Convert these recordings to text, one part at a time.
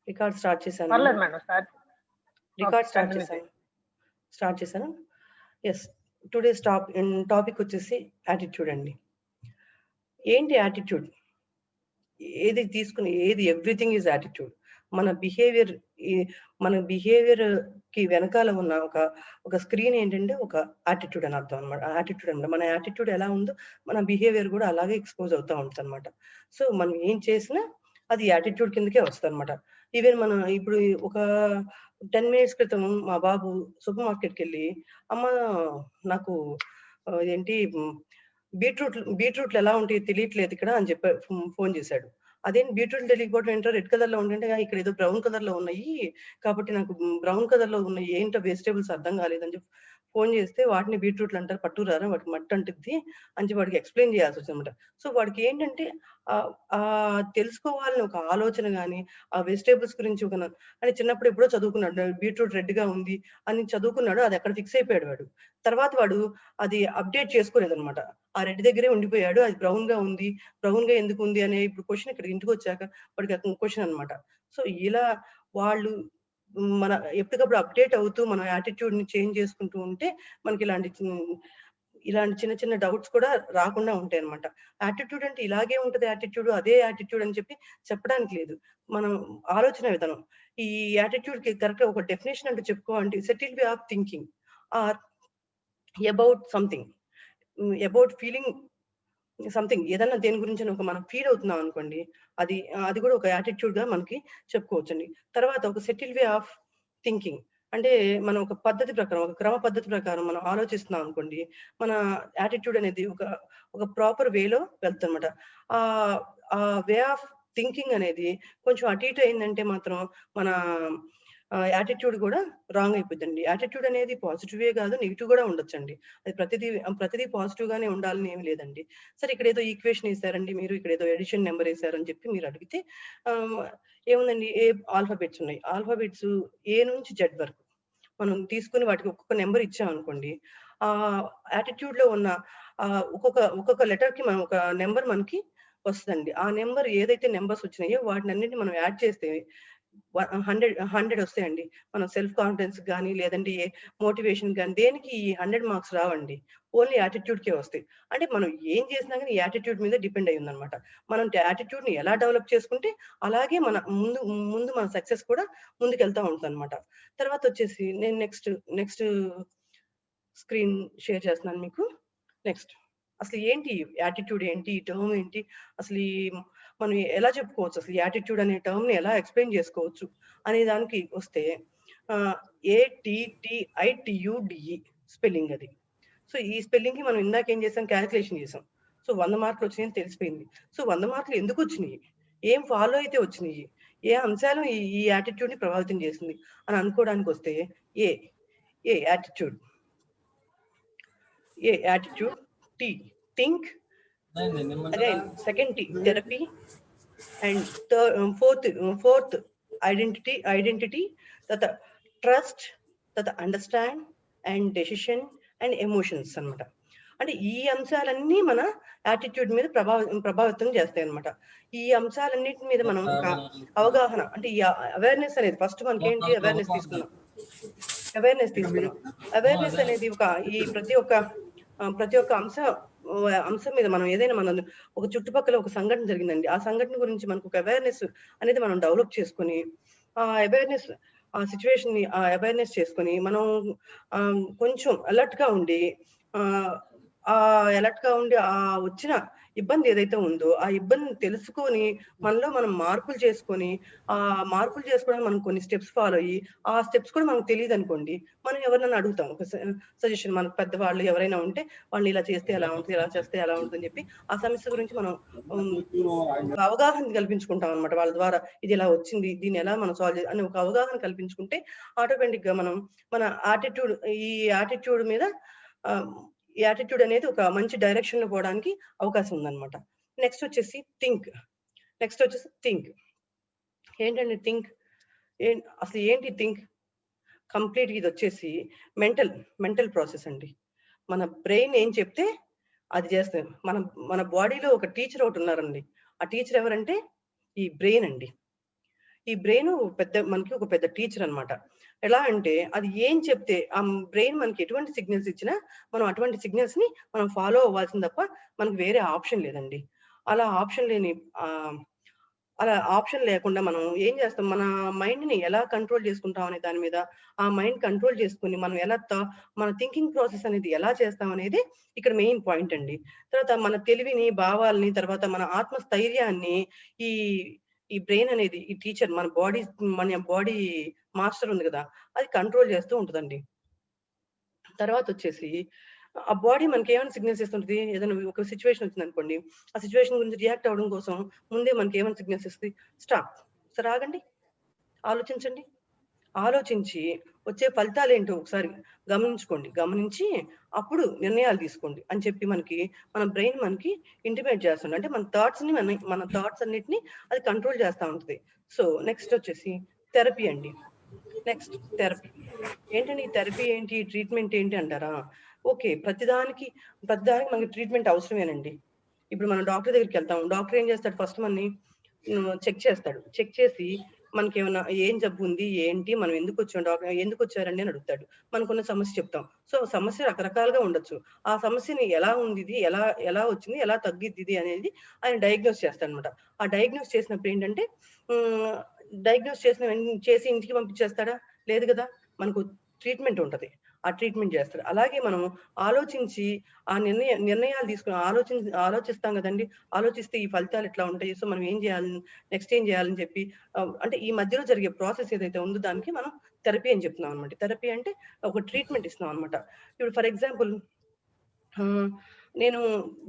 Record start చేశాను. పర్లేదు madam. Record start continue చేశాను. స్టార్ట్ చేశాను. ఎస్. టుడేస్ టాపిక్ వచ్చేసి యాటిట్యూడ్ అండి. ఏంటి యాటిట్యూడ్? ఏది తీసుకుని ఎవ్రీథింగ్ ఈజ్ యాటిట్యూడ్. మన బిహేవియర్‌కి వెనకాల ఉన్న ఒక స్క్రీన్ ఏంటంటే ఒక యాటిట్యూడ్ అని అర్థం అన్నమాట. యాటిట్యూడ్ అన్నమాట. మన యాటిట్యూడ్ ఎలా ఉందో మన బిహేవియర్ కూడా అలాగే ఎక్స్‌పోజ్ అవుతా ఉంటదన్నమాట. సో, మనం ఏం చేసినా అది యాటిట్యూడ్ కిందకే వస్తదన్నమాట. ఈవెన్ మనం ఇప్పుడు ఒక 10 మినిట్స్ క్రితం మా బాబు సూపర్ మార్కెట్‌కెళ్ళి అమ్మ నాకు ఏంటి బీట్రూట్లు ఎలా ఉంటాయో తెలియట్లేదు ఇక్కడ అని చెప్పి ఫోను చేశాడు. అదేంటి బీట్రూట్లు తెలియకపోవడం ఏంటో, రెడ్ కలర్‌లో ఉంటుంటే ఇక్కడ ఏదో బ్రౌన్ కలర్‌లో ఉన్నాయి. కాబట్టి నాకు బ్రౌన్ కలర్‌లో ఉన్నాయి. ఏంటో వెజిటబుల్స్ అర్థం కాలేదని చెప్పి ఫోను చేస్తే, వాటిని బీట్రూట్లు అంటారు. పట్టుకురారా వాటికి మట్టి అంటుద్ది అని చెప్పి వాడికి ఎక్స్‌ప్లెయిన్ చేయాల్సొచ్చిందన్నమాట. సో, వాడికి ఏంటంటే తెలుసుకోవాలని ఒక ఆలోచన గాని, ఆ వెజిటబుల్స్ గురించి అని చిన్నప్పుడు ఎప్పుడో చదువుకున్నాడు. బీట్రూట్ రెడ్‌గా ఉంది అని చదువుకున్నాడు. అది అక్కడ ఫిక్స్ అయిపోయాడు వాడు. తర్వాత వాడు అది అప్‌డేట్ చేసుకోలేదన్నమాట. ఆ రెడ్ దగ్గరే ఉండిపోయాడు. అది బ్రౌన్‌గా ఉంది. బ్రౌన్‌గా ఎందుకుంది అనే ఇప్పుడు క్వెషన్ ఇక్కడ ఇంటికొచ్చాక వాడికి క్వెషన్ అన్నమాట. సో, ఇలా వాళ్ళు మన ఎప్పటికప్పుడు అప్‌డేట్ అవుతూ మన యాటిట్యూడ్‌ని చేంజ్ చేసుకుంటూ ఉంటే మనకి ఇలాంటి చిన్న చిన్న డౌట్స్ కూడా రాకుండా ఉంటాయన్నమాట. యాటిట్యూడ్ అంటే ఇలాగే ఉంటది యాటిట్యూడ్, అదే యాటిట్యూడ్ అని చెప్పి చెప్పడానికి లేదు. మనం ఆలోచన విధానం. ఈ యాటిట్యూడ్‌కి కరెక్ట్‌గా ఒక డెఫినిషన్ అంటూ చెప్పుకోవాలంటే settle way of thinking or about something. About feeling something ఏదన్నా దేని గురించైనా మనం ఫీల్ అవుతున్నాం అనుకోండి. అది కూడా ఒక యాటిట్యూడ్‌గా మనకి చెప్పుకోవచ్చండి. తర్వాత ఒక సెటిల్ వే ఆఫ్ థింకింగ్. అంటే మనం ఒక పద్ధతి ప్రకారం, ఒక క్రమ పద్ధతి ప్రకారం మనం ఆలోచిస్తున్నాం అనుకోండి. మన యాటిట్యూడ్ అనేది ఒక ప్రాపర్ వేలో వెళ్తదన్నమాట. ఆహ్, ఆ వే ఆఫ్ థింకింగ్ అనేది కొంచెం అటు ఇటు అయిందంటే మాత్రం మన యాటిట్యూడ్ కూడా రాంగ్ అయిపోద్దండి. యాటిట్యూడ్ అనేది పాజిటివే కాదు, నెగెటివ్ కూడా ఉండొచ్చండి. అది ప్రతిదీ పాజిటివ్ గానే ఉండాలని ఏమి లేదండి. సరే, ఇక్కడేదో ఈక్వేషన్ ఏసారండి మీరు, ఇక్కడేదో అడిషన్ నంబర్ ఏసారని చెప్పి మీరు అడిగితే ఆహ్, ఏముందండి, ఆల్ఫాబెట్స్ ఉన్నాయి. ఆల్ఫాబెట్స్ ఏ నుంచి జెడ్ వరకు మనం తీసుకొని వాటికి ఒక్కొక్క నంబర్ ఇచ్చామనుకోండి. యాటిట్యూడ్‌లో ఉన్న ఒక్కొక్క లెటర్‌కి మనం ఒక నంబర్ మనకి వస్తదండి. ఆ నంబర్ ఏదైతే నంబర్స్ వచ్చినాయో వాటినన్నిటిని మనం యాడ్ చేస్తే 100 వస్తాయండి. మనం సెల్ఫ్ కాన్ఫిడెన్స్ గాని, లేదంటే మోటివేషన్ గాని దేనికి ఈ 100 మార్క్స్ రావండి. ఓన్లీ యాటిట్యూడ్‌కే వస్తాయి. అంటే మనం ఏం చేసినా గాని యాటిట్యూడ్ మీద డిపెండ్ అయ్యి ఉందన్నమాట. మనం యాటిట్యూడ్‌ని ఎలా డెవలప్ చేసుకుంటే అలాగే మన ముందు ముందు మన సక్సెస్ కూడా ముందుకెళ్తా ఉంటదన్నమాట. తర్వాతొచ్చేసి నేను నెక్స్ట్ స్క్రీన్ షేర్ చేస్తున్నాను మీకు. నెక్స్ట్ అసలు ఏంటి యాటిట్యూడ్ ఏంటి? ఈ టర్మ్ ఏంటి? అసలు మనం ఎలా చెప్పుకోవచ్చు? అసలు యాటిట్యూడ్ అనే టర్మ్‌ని ఎలా ఎక్స్‌ప్లెయిన్ చేసుకోవచ్చు? అనే దానికి వస్తే ఆహ్, ఏటీటీఐటీయూడీఈ స్పెల్లింగ్ అది. సో, ఈ స్పెల్లింగ్‌కి మనం ఇందాక ఏం చేసాం, కాలిక్యులేషన్ చేసాం. సో, 100 మార్కులు వచ్చినాయని తెలిసిపోయింది. సో, 100 మార్కులు ఎందుకొచ్చినియి? ఏం ఫాలో అయితే వచ్చినియి? ఏ అంశాలు ఈ యాటిట్యూడ్‌ని ప్రభావితం చేసింది అని అనుకోవడానికొస్తే A, attitude. Attitude. T, think. Again second T, therapy. And fourth identity. తర్వాత ట్రస్ట్, తర్వాత understand and decision and emotions అన్నమాట. అంటే ఈ అంశాలన్నీ మన యాటిట్యూడ్ మీద ప్రభావితం చేస్తాయన్నమాట. ఈ అంశాలన్నిటి మీద మనం ఒక అవగాహన, అంటే ఈ అవేర్‌నెస్ అనేది ఫస్ట్ మనకేంటి అవేర్‌నెస్ తీసుకున్నాం. అవేర్‌నెస్ అనేది ఈ ప్రతి ఒక్క అంశం మీద మనం ఏదైనా ఒక చుట్టుపక్కల ఒక సంఘటన జరిగిందండి. ఆ సంఘటన గురించి మనకు ఒక అవేర్‌నెస్ అనేది మనం డెవలప్ చేసుకొని, ఆ అవేర్‌నెస్ సిట్యుయేషన్‌ని అవేర్‌నెస్ చేసుకొని మనం కొంచెం అలర్ట్‌గా ఉండి ఆహ్, వచ్చిన ఇబ్బంది ఏదైతే ఉందో, ఆ ఇబ్బందిని తెలుసుకొని మనలో మనం మార్పులు చేసుకొని, మార్పులు చేసుకోవడానికి మనం కొన్ని స్టెప్స్ ఫాలో అయ్యి, ఆ స్టెప్స్ కూడా మనకు తెలీదనుకోండి, మనం ఎవరినైనా అడుగుతాం. ఒక సజెషన్, మనకు పెద్దవాళ్ళు ఎవరైనా ఉంటే వాళ్ళు ఇలా చేస్తే ఎలా ఉంటది, ఇలా చేస్తే ఎలా ఉంటుందని చెప్పి ఆ సమస్య గురించి మనం హ్మ్, ఒక అవగాహన కల్పించుకుంటాం అన్నమాట. వాళ్ళ ద్వారా ఇది ఇలా వచ్చింది, దీన్ని ఎలా మనం సాల్వ్ అని ఒక అవగాహన కల్పించుకుంటే ఆటోమేటిక్‌గా మనం మన యాటిట్యూడ్ ఈ యాటిట్యూడ్ మీద ఆహ్, ఈ యాటిట్యూడ్ అనేది ఒక మంచి డైరెక్షన్‌లో పోవడానికి అవకాశం ఉందన్నమాట. నెక్స్ట్ వచ్చేసి థింక్. ఏంటండి థింక్? అసలు ఏంటి థింక్? కంప్లీట్‌గా ఇదొచ్చేసి మెంటల్ ప్రాసెస్ అండి. మన బ్రెయిన్ ఏం చెప్తే అది చేస్తది. మన బాడీలో ఒక టీచర్ ఒకటున్నారండి. ఆ టీచర్ ఎవరంటే ఈ బ్రెయిన్ అండి. ఈ బ్రెయిన్ మనకి ఒక పెద్ద టీచర్ అన్నమాట. ఎలా అంటే అది ఏం చెప్తే బ్రెయిన్ మనకి ఎటువంటి సిగ్నల్స్ ఇచ్చినా మనం అటువంటి సిగ్నల్స్‌ని మనం ఫాలో అవ్వాల్సింది తప్ప మనకు వేరే ఆప్షన్ లేదండి. అలా ఆప్షన్ లేని ఆహ్, అలా ఆప్షన్ లేకుండా మనం ఏం చేస్తాం, మన మైండ్‌ని ఎలా కంట్రోల్ చేసుకుంటాం అనే దాని మీద, ఆ మైండ్ కంట్రోల్ చేసుకొని మనం మన థింకింగ్ ప్రాసెస్ అనేది ఎలా చేస్తాం అనేది ఇక్కడ మెయిన్ పాయింట్ అండి. తర్వాత మన తెలివిని, భావాల్ని, తర్వాత మన ఆత్మస్థైర్యాన్ని ఈ ఈ బ్రెయిన్ అనేది ఈ టీచర్ మన బాడీ మాస్టర్ ఉంది గదా! అది కంట్రోల్ చేస్తూ ఉంటదండి. తర్వాతొచ్చేసి ఆ బాడీ మనకేమైనా సిగ్నల్స్ ఇస్తుంటది. ఏదైనా ఒక సిట్యుయేషన్ వచ్చిందనుకోండి. ఆ సిట్యుయేషన్ గురించి రియాక్ట్ అవ్వడం కోసం ముందే మనకేమని సిగ్నల్స్ ఇస్తది. స్టాప్. ఒకసారి ఆగండి. ఆలోచించండి. ఆలోచించి వచ్చే ఫలితాలేంటో ఒకసారి గమనించుకోండి. గమనించి అప్పుడు నిర్ణయాలు తీసుకోండి అని చెప్పి మన బ్రెయిన్ మనకి ఇంటిమేట్ చేస్తుంది. అంటే మన థాట్స్ అన్నిటిని అది కంట్రోల్ చేస్తా ఉంటది. సో, నెక్స్ట్ వచ్చేసి థెరపీ అండి. Next therapy. ఏంటండి ఈ థెరపీ ఏంటి? ట్రీట్‌మెంట్ ఏంటి అంటారా? ఓకే. ప్రతిదానికి మనకి ట్రీట్‌మెంట్ అవసరమేనండి. ఇప్పుడు మనం డాక్టర్ దగ్గరికెళ్తాం. డాక్టర్ ఏం చేస్తాడు ఫస్ట్ మనని చెక్ చేస్తాడు. చెక్ చేసి మనకేమన్నా ఏం జబ్బుంది? ఏంటి? మనం ఎందుకొచ్చారండి అని అడుగుతాడు. మనకున్న సమస్య చెప్తాం. సో, సమస్య రకరకాలుగా ఉండొచ్చు. ఆ సమస్యని ఎలా ఉందిది? ఎలా ఎలా వచ్చింది? ఎలా తగ్గిద్దిది అనేది ఆయన డయాగ్నోస్ చేస్తాడనమాట. ఆ డయాగ్నోస్ చేసినప్పుడు ఏంటంటే హ్మ్. చేసి ఇంటికి పంపించేస్తాడా? లేదు గదా! మనకు ట్రీట్‌మెంట్ ఉంటది. ఆ ట్రీట్‌మెంట్ జేస్తాడు. అలాగే మనం ఆలోచించి ఆ నిర్ణయాలు తీసుకొని ఆలోచిస్తాం గదండీ! ఆలోచిస్తే ఈ ఫలితాలు ఇట్లా ఉంటాయి. సో, మనం నెక్స్ట్ ఏం జేయాలని చెప్పి అంటే ఈ మధ్యలో జరిగే ప్రాసెస్ ఏదైతే ఉందో దానికి మనం థెరపీ అని చెప్తున్నాం అనమాట. థెరపీ అంటే ఒక ట్రీట్‌మెంట్ ఇస్తున్నాం అనమాట. ఇప్పుడు ఫర్ ఎగ్జాంపుల్ ఆ! నేను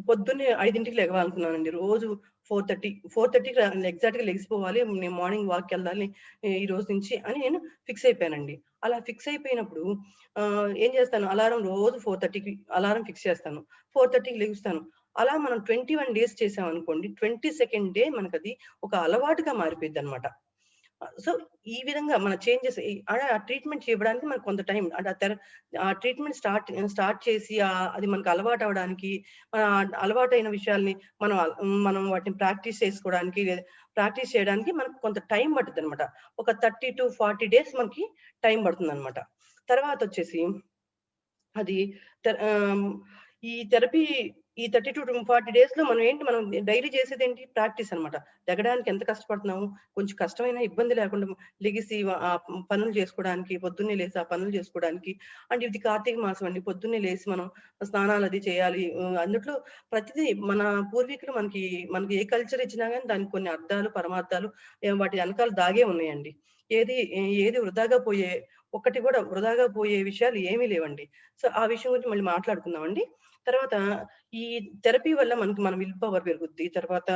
పొద్దున్నే 5కి లెగవాలనుకున్నానండి. రోజు 4:30కి ఎగ్జాక్ట్‌గా లెగిసిపోవాలి. నేను మార్నింగ్ వాక్‌కెళ్ళాలి ఈ రోజు నుంచి అని నేను ఫిక్స్ అయిపోయానండి. అలా ఫిక్స్ అయిపోయినప్పుడు ఏం చేస్తాను రోజు 4:30కి అలారం ఫిక్స్ చేస్తాను. 4:30కి లెగుస్తాను. అలా మనం 21 డేస్ చేసామనుకోండి 22nd డే మనకది ఒక అలవాటుగా మారిపోయిద్దనమాట. సో, ఈ విధంగా మన చేంజెస్ ఆ ట్రీట్‌మెంట్ ఇవ్వడానికి మనకు కొంత టైం అంటే ఆ ట్రీట్‌మెంట్ స్టార్ట్ చేసి అది మనకు అలవాటవ్వడానికి అలవాటైన విషయాల్ని మనం వాటిని ప్రాక్టీస్ చేయడానికి మనకు కొంత టైం పట్టుద్దనమాట. ఒక 30-40 డేస్ మనకి టైం పడుతుందనమాట. తర్వాతొచ్చేసి అది త ఆహ్, ఈ థెరపీ ఈ 30-40 డేస్‌లో మనం డైలీ చేసేదేంటి? ప్రాక్టీస్ అనమాట. లెగడానికి ఎంత కష్టపడుతున్నాము, కొంచెం కష్టమైన ఇబ్బంది లేకుండా లెగిసి పనులు చేసుకోవడానికి, పొద్దున్నే లేసి ఆ పనులు చేసుకోవడానికి అంటే ఇది కార్తీక మాసం అండి. పొద్దున్నే లేసి మనం స్నానాలది చేయాలి. అందుట్లో ప్రతిదీ మన పూర్వీకులు మనకి ఏ కల్చర్ ఇచ్చినా గాని దానికి కొన్ని అర్థాలు, పరమార్థాలు వాటి వెనకాల దాగే ఉన్నాయండి. ఏది ఏది ఒక్కటి కూడా వృధాగా పోయే విషయాలు ఏమీ లేవండి. సో, ఆ విషయం గురించి మళ్ళీ మాట్లాడుకుందామండి. తర్వాత ఈ థెరపీ వల్ల మన విల్ పవర్ పెరుగుద్ది. తర్వాత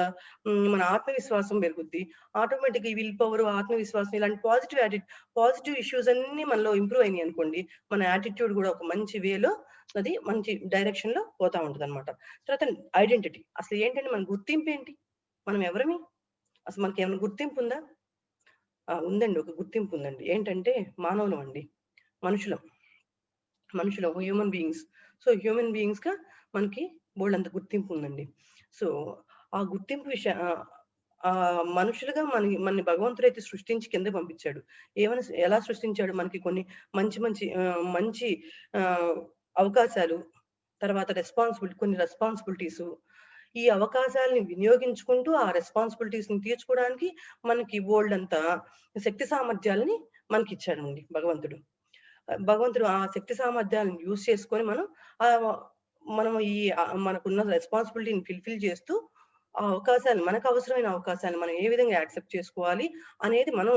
మన ఆత్మవిశ్వాసం పెరుగుద్ది. ఆటోమేటిక్‌గా ఈ విల్ పవర్, ఆత్మవిశ్వాసం ఇలాంటి పాజిటివ్ ఇష్యూస్ అన్నీ మనలో ఇంప్రూవ్ అయినాయనుకోండి, మన యాటిట్యూడ్ గూడా ఒక మంచి వేలో అది మంచి డైరెక్షన్‌లో పోతా ఉంటదనమాట. తర్వాత ఐడెంటిటీ. అసలు ఏంటంటే మన గుర్తింపేంటి? మనం ఎవరమి? అసలు మనకేమైనా గుర్తింపుందా? ఉందండి. ఒక గుర్తింపుందండి. ఏంటంటే మానవులమండి. మనుషులం. మనుషులం హ్యూమన్ బీయింగ్స్. సో, హ్యూమన్ బీయింగ్స్‌గా మనకి బోలెడంత గుర్తింపుందండి. సో, ఆ గుర్తింపు మనుషులుగా మనని భగవంతుడైతే సృష్టించి కిందకి పంపించాడు. ఎలా సృష్టించాడు? మనకి కొన్ని మంచి ఆహ్, అవకాశాలు, తర్వాత కొన్ని రెస్పాన్సిబిలిటీసు, ఈ అవకాశాలని వినియోగించుకుంటూ ఆ రెస్పాన్సిబిలిటీస్‌ని తీర్చుకోవడానికి మనకి బోలెడంత శక్తి సామర్థ్యాలని మనకిచ్చాడండి భగవంతుడు. భగవంతుడు ఆ శక్తి సామర్థ్యాలను యూజ్ చేసుకొని ఆహ్, మనం మనకున్న రెస్పాన్సిబిలిటీని చేస్తూ మనకు అవసరమైన అవకాశాన్ని మనం ఏ విధంగా యాక్సెప్ట్ చేసుకోవాలి అనేది మనం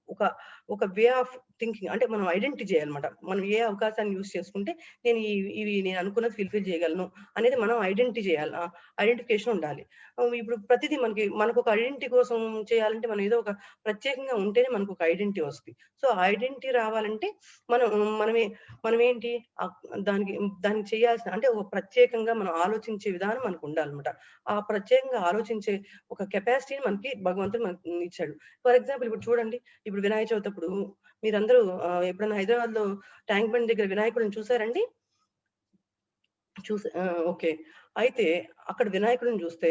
ఒక ఒక వే ఆఫ్ థింకింగ్ అంటే మనం ఐడెంటిఫై చేయాలన్నమాట. మనం ఏ అవకాశాన్ని యూజ్ చేసుకుంటే నేను అనుకున్నది చేయగలను అనేది మనం ఐడెంటిఫై చేయాలి. ఐడెంటిఫికేషన్ ఉండాలి. ఇప్పుడు ప్రతిదీ మనకొక ఐడెంటిటీ కోసం చేయాలంటే మనం ఏదో ఒక ప్రత్యేకంగా ఉంటేనే మనకొక ఐడెంటిటీ వస్తది. సో, ఆ ఐడెంటిటీ రావాలంటే మనం మనమే మనమేంటి ఆహ్, దానికి దానికి చేయాల్సిన అంటే ఒక ప్రత్యేకంగా మనం ఆలోచించే విధానం మనకుండాలన్నమాట. ఆ ప్రత్యేకంగా ఆలోచించే ఒక కెపాసిటీని మనకి భగవంతుడు మనకి ఇచ్చాడు. ఫర్ ఎగ్జాంపుల్ ఇప్పుడు చూడండి. ఇప్పుడు వినాయక చవితప్పుడు మీరందరూ ఎప్పుడైనా హైదరాబాద్‌లో ట్యాంక్ బండ్ దగ్గర వినాయకుడిని చూసారండి? ఓకే. అయితే అక్కడ వినాయకుడిని చూస్తే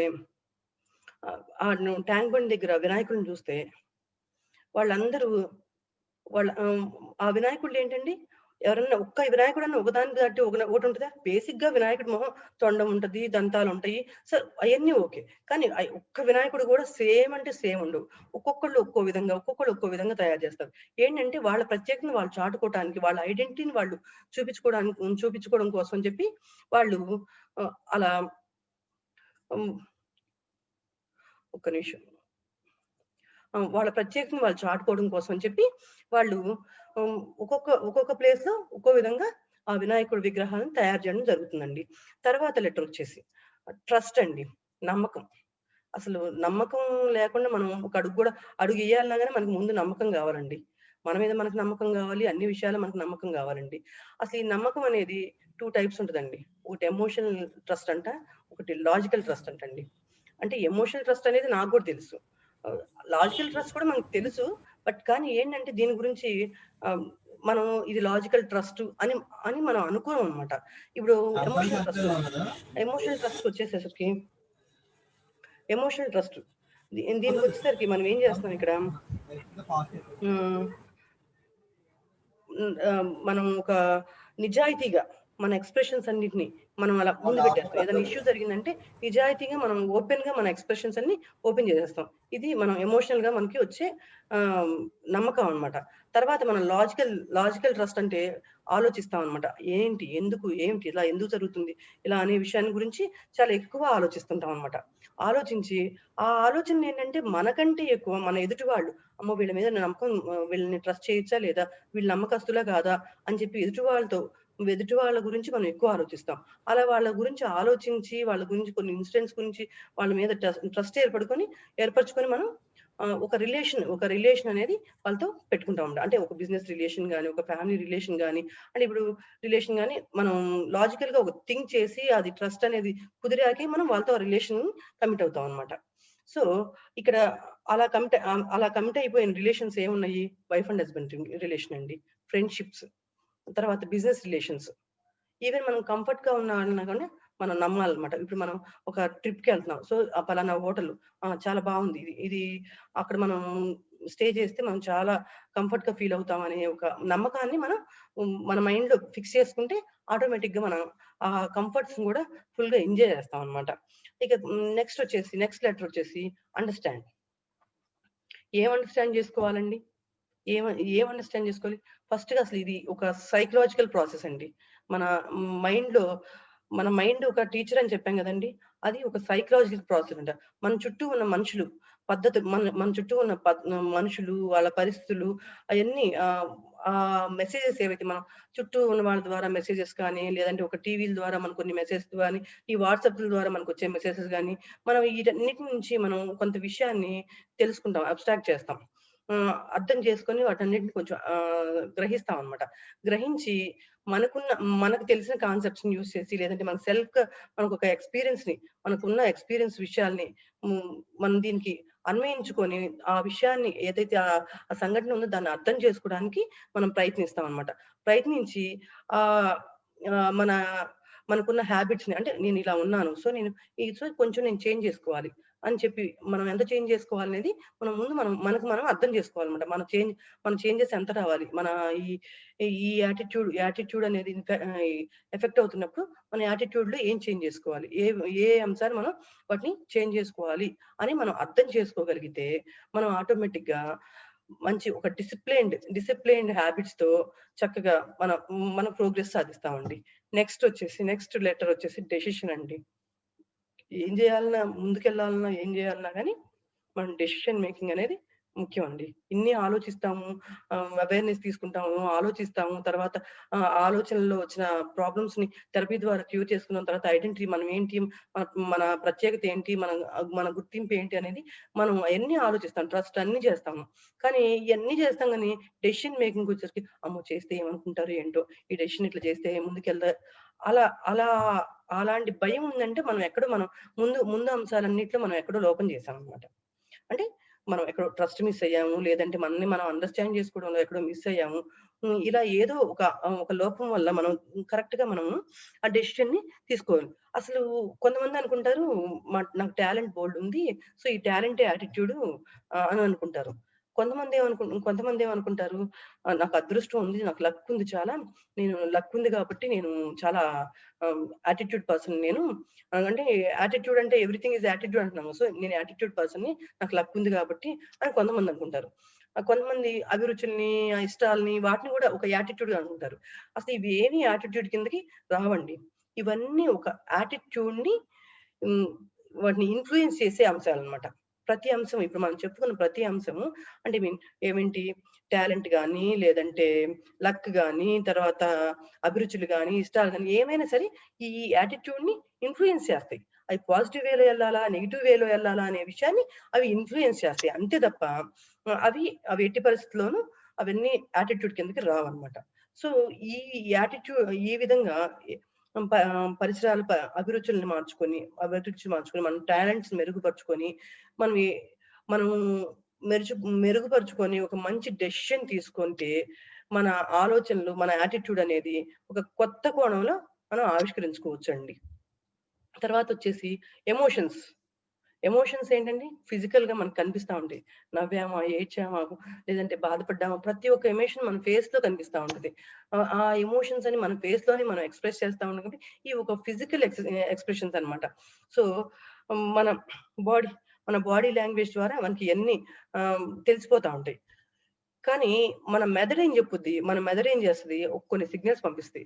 ట్యాంక్ బండ్ దగ్గర వినాయకుడిని చూస్తే వాళ్ళందరూ వాళ్ళ ఆ వినాయకుడిలేంటండి, ఎవరన్నా ఒక్క వినాయకుడన్నా ఒకదాని దాటి ఒకటుంటదా? బేసిక్‌గా వినాయకుడి మొహం తొండం ఉంటది, దంతాలుంటాయి. సో, అయన్నీ ఓకే. కానీ ఒక్క వినాయకుడు గూడా సేమ్ అంటే సేమ్ ఉండవు. ఒక్కొక్కళ్ళు ఒక్కో విధంగా, ఒక్కొక్కళ్ళు ఒక్కో విధంగా తయారు చేస్తారు. ఏంటంటే వాళ్ళ ప్రత్యేకతను వాళ్ళు చాటుకోవటానికి, వాళ్ళ ఐడెంటిటీని వాళ్ళు చూపించుకోవడం కోసం అని చెప్పి వాళ్ళు అలా హ్మ్. ఒక్క నిమిషం. వాళ్ళ ప్రత్యేకతను వాళ్ళు చాటుకోవడం కోసం అని చెప్పి వాళ్ళు ఒక్కొక్క ప్లేస్‌లో ఒక్కో విధంగా ఆ వినాయకుడి విగ్రహాలను తయారు చేయడం జరుగుతుందండి. తర్వాత లెటరొచ్చేసి ట్రస్ట్ అండి. నమ్మకం. అసలు నమ్మకం లేకుండా మనం ఒక అడుగు గూడా అడుగెయ్యాలన్నా గాని మనకు ముందు నమ్మకం గావాలండి. మన మీద మనకు నమ్మకం గావాలి. అన్ని విషయాల్లో మనకు నమ్మకం గావాలండి. అసలు ఈ నమ్మకం అనేది 2 టైప్స్ ఉంటదండి. ఒకటి ఎమోషనల్ ట్రస్ట్ అంట. ఒకటి లాజికల్ ట్రస్ట్ అంటండి. అంటే ఎమోషనల్ ట్రస్ట్ అనేది నాకు గూడా తెలుసు. ఆహ్, లాజికల్ ట్రస్ట్ కూడా మనకు తెలుసు. బట్ కానీ ఏంటంటే దీని గురించి ఆహ్, మనం ఇది లాజికల్ ట్రస్ట్ అని అని మనం అనుకోమనమాట. ఇప్పుడు ఎమోషనల్ ట్రస్ట్‌కొచ్చేసేసరికి ఎమోషనల్ ట్రస్ట్. దీనికొచ్చేసరికి మనం ఏం చేస్తున్నాం ఇక్కడ హ్మ్. మనం ఒక నిజాయితీగా మన ఎక్స్‌ప్రెషన్స్ అన్నిటిని మనం అలా ముందు పెట్టేస్తాం. ఏదైనా ఇష్యూ జరిగిందంటే నిజాయితీగా మనం ఓపెన్‌గా మన ఎక్స్‌ప్రెషన్స్ అన్ని ఓపెన్ చేసేస్తాం. ఇది మనం ఎమోషనల్‌గా మనకి వచ్చే ఆహ్, నమ్మకం అన్నమాట. తర్వాత మనం లాజికల్ ట్రస్ట్ అంటే ఆలోచిస్తాం అన్నమాట. ఏంటి? ఎందుకు? ఏమిటి? ఇలా ఎందుకు జరుగుతుంది? ఇలా అనే విషయాన్ని గురించి చాలా ఎక్కువ ఆలోచిస్తుంటాం అన్నమాట. ఆలోచించి ఆ ఆలోచనలేంటంటే మనకంటే ఎక్కువ మన ఎదుటి వాళ్ళు అమ్మో! వీళ్ళ మీద నమ్మకం వీళ్ళని ట్రస్ట్ చేయొచ్చా లేదా? వీళ్ళు నమ్మకస్తులా కాదా? అని చెప్పి ఎదుటి వాళ్ళ గురించి మనం ఎక్కువ ఆలోచిస్తాం. అలా వాళ్ళ గురించి ఆలోచించి, వాళ్ళ గురించి కొన్ని ఇన్సిడెంట్స్ గురించి వాళ్ళ మీద ట్రస్ట్ ఏర్పరచుకొని మనం ఒక రిలేషన్ అనేది వాళ్ళతో పెట్టుకుంటామండి. అంటే ఒక బిజినెస్ రిలేషన్ గాని, ఒక ఫ్యామిలీ రిలేషన్ గాని, అంటే ఇప్పుడు రిలేషన్ గాని మనం లాజికల్‌గా ఒక థింక్ చేసి అది ట్రస్ట్ అనేది కుదిరాకే మనం వాళ్ళతో ఆ రిలేషన్ కమిట్ అవుతాం అన్నమాట. సో, ఇక్కడ అలా కమిట్ అయిపోయిన రిలేషన్స్ ఏమున్నాయి? వైఫ్ అండ్ హస్బాండ్ రిలేషన్ అండి. ఫ్రెండ్‌షిప్స్, తర్వాత బిజినెస్ రిలేషన్స్. ఈవెన్ మనం కంఫర్ట్‌గా ఉన్నామన్నా గాని మనం నమ్మాలన్నమాట. ఇప్పుడు మనం ఒక ట్రిప్‌కెళ్తున్నాం. సో, ఆ పలానా హోటలు చాలా బావుంది. ఇది అక్కడ మనం స్టే చేస్తే మనం చాలా కంఫర్ట్‌గా ఫీల్ అవుతాం అనే ఒక నమ్మకాన్ని మనం మన మైండ్‌లో ఫిక్స్ చేసుకుంటే ఆటోమేటిక్‌గా మనం ఆ కంఫర్ట్స్‌ని గూడా ఫుల్‌గా ఎంజాయ్ చేస్తామన్నమాట. ఇక నెక్స్ట్ లెటర్ వచ్చేసి అండర్‌స్టాండ్. ఏం అండర్‌స్టాండ్ జేసుకోవాలండి? ఏమ ఏం అండర్‌స్టాండ్ జేసుకోవాలి? ఫస్ట్‌గా అసలు ఇది ఒక సైకలాజికల్ ప్రాసెస్ అండి. మన మైండ్‌లో మన మైండ్ ఒక టీచర్ అని చెప్పాం గదండీ! అది ఒక సైకలాజికల్ ప్రాసెస్ అంట. మన చుట్టూ ఉన్న మనుషులు, మన మన చుట్టూ ఉన్న మనుషులు, వాళ్ళ పరిస్థితులు అయన్నీ మెసేజెస్ ఏవైతే మనం చుట్టూ ఉన్న వాళ్ళ ద్వారా మెసేజెస్ కానీ, లేదంటే ఒక టీవీల ద్వారా మనకు కొన్ని మెసేజెస్ గాని, ఈ వాట్సాప్‌ల ద్వారా మనకొచ్చే మెసేజెస్ గాని, మనం వీటన్నిటి నుంచి మనం కొంత విషయాన్ని తెలుసుకుంటాం. అబ్స్ట్రాక్ట్ చేస్తాం. అర్థం చేసుకొని వాటన్నిటిని కొంచెం గ్రహిస్తామనమాట. గ్రహించి మనకున్న మనకు తెలిసిన కాన్సెప్ట్స్‌ని యూజ్ చేసి లేదంటే మనకొక మనకున్న ఎక్స్‌పీరియన్స్ విషయాల్ని హ్మ్, మనం దీనికి అన్వయించుకొని ఆ విషయాన్ని ఏదైతే ఆ సంఘటన ఉందో దాన్ని అర్థం చేసుకోవడానికి మనం ప్రయత్నిస్తామనమాట. ప్రయత్నించి ఆహ్, ఆహ్, మనకున్న హ్యాబిట్స్‌ని అంటే నేనిలా ఉన్నాను. కొంచెం నేను చేంజ్ చేసుకోవాలి అని చెప్పి మనం ఎంత చేంజ్ చేసుకోవాలనేది మనకు మనం అర్థం చేసుకోవాలన్నమాట. మన చేంజెస్ ఎంత రావాలి? మన ఈ ఈ యాటిట్యూడ్ అనేది ఎఫెక్ట్ అవుతున్నప్పుడు మన యాటిట్యూడ్‌లో ఏం చేంజ్ చేసుకోవాలి? ఏ అంశాలు మనం వాటిని చేంజ్ చేసుకోవాలి అని మనం అర్థం చేసుకోగలిగితే, మనం ఆటోమేటిక్‌గా మంచి ఒక డిసిప్లైన్డ్ హాబిట్స్‌తో చక్కగా మన ప్రోగ్రెస్ సాధిస్తామండి. నెక్స్ట్ లెటర్ వచ్చేసి డెసిషన్ అండి. ఏం జేయాలన్నా ముందుకెళ్ళాలన్నా, ఏం జేయాలన్నా గాని మనం డెసిషన్ మేకింగ్ అనేది ముఖ్యం అండి. ఇన్ని ఆలోచిస్తాము, అవేర్‌నెస్ తీసుకుంటాము, ఆలోచిస్తాము. తర్వాత ఆలోచనల్లో వచ్చిన ప్రాబ్లమ్స్‌ని థెరపీ ద్వారా క్యూర్ చేసుకున్న తర్వాత ఐడెంటిటీ మనం ఏంటి, మన మన ప్రత్యేకత ఏంటి, మన గుర్తింపు ఏంటి అనేది మనం అయన్నీ ఆలోచిస్తాం. ట్రస్ట్ అన్నీ చేస్తాము. కానీ ఇయన్నీ చేస్తాం గానీ డెసిషన్ మేకింగ్‌కొచ్చేసరికి అమ్మో! చేస్తే ఏమనుకుంటారో ఏంటో, ఈ డెసిషన్ ఇట్లా చేస్తే అలా అలా అలాంటి భయం ఉందంటే మనం ముందు అంశాలన్నిట్లో మనం ఎక్కడో లోపం చేశామనమాట. అంటే మనం ఎక్కడో ట్రస్ట్ మిస్ అయ్యాము. లేదంటే మనల్ని మనం అండర్‌స్టాండ్ చేసుకోవడంలో ఎక్కడో మిస్ అయ్యాము. ఇలా ఏదో ఒక లోపం వల్ల మనం కరెక్ట్‌గా మనము ఆ డెసిషన్‌ని తీసుకోవాలి. అసలు కొంతమంది అనుకుంటారు నాకు టాలెంట్ బోలెడుంది. సో, ఈ టాలెంటే యాటిట్యూడు అని అనుకుంటారు. కొంతమందేమనుకుంటారు, నాకు అదృష్టం ఉంది. నాకు లక్ ఉంది చాలా. నేను లక్ ఉంది కాబట్టి నేను చాలా యాటిట్యూడ్ పర్సన్ నేను. అంటే యాటిట్యూడ్ అంటే ఎవ్రీథింగ్ ఈజ్ యాటిట్యూడ్ అంటున్నాము. సో, నేను యాటిట్యూడ్ పర్సన్‌ని. నాకు లక్ ఉంది కాబట్టి అని కొంతమందనుకుంటారు. కొంతమంది అభిరుచుల్ని, ఇష్టాల్ని వాటిని గూడా ఒక యాటిట్యూడ్‌గా అనుకుంటారు. అసలు ఇవి ఏమి యాటిట్యూడ్ కిందకి రావండి. ఇవన్నీ ఒక యాటిట్యూడ్‌ని హ్మ్. వాటిని ఇన్‌ఫ్లూయెన్స్ చేసే అంశాలనమాట. ప్రతి అంశం ఇప్పుడు మనం చెప్పుకున్న ప్రతి అంశము అంటే ఏమేంటి టాలెంట్ గాని, లేదంటే లక్ గాని, తర్వాత అభిరుచులు గాని, ఇష్టాలు గాని ఏమైనా సరే ఈ యాటిట్యూడ్‌ని ఇన్‌ఫ్లూయెన్స్ చేస్తాయి. అవి పాజిటివ్ వేలో ఎళ్ళాలా? నెగెటివ్ వేలో ఎళ్ళాలా? అనే విషయాన్ని అవి ఇన్‌ఫ్లూయెన్స్ చేస్తాయి. అంతే తప్ప అవి ఎట్టి పరిస్థితిలోనూ అవన్నీ యాటిట్యూడ్ కిందకి రావన్నమాట. సో, ఈ ఈ విధంగా పరిసరాల అభిరుచులను మార్చుకొని, మన టాలెంట్స్ మెరుగుపరుచుకొని, మనం ఎ మనం మెరుచు మెరుగుపరుచుకొని ఒక మంచి డెసిషన్ తీసుకుంటే, మన ఆలోచనలు, మన యాటిట్యూడ్ అనేది ఒక కొత్త కోణంలో మనం ఆవిష్కరించుకోవచ్చండి. తర్వాతొచ్చేసి ఎమోషన్స్. ఎమోషన్స్ ఏంటండి? ఫిజికల్‌గా మనకు కనిపిస్తా ఉంటాయి. నవ్వామా, ఏడ్చామా, లేదంటే బాధపడ్డామా ప్రతి ఒక్క ఎమోషన్ మన ఫేస్‌లో కనిపిస్తా ఉంటది. ఆ ఎమోషన్స్ అని మన ఫేస్‌లోనే మనం ఎక్స్‌ప్రెస్ చేస్తా ఉన్నాం కాబట్టి, ఇవి ఒక ఫిజికల్ ఎక్స్‌ప్రెషన్స్ అన్నమాట. సో, మన బాడీ మన బాడీ లాంగ్వేజ్ ద్వారా మనకి ఇయన్నీ తెలిసిపోతా ఉంటాయి. కానీ మన మెదడేం జెప్పుద్ది, మన మెదడేం జేస్తది, కొన్ని సిగ్నల్స్ పంపిస్తది.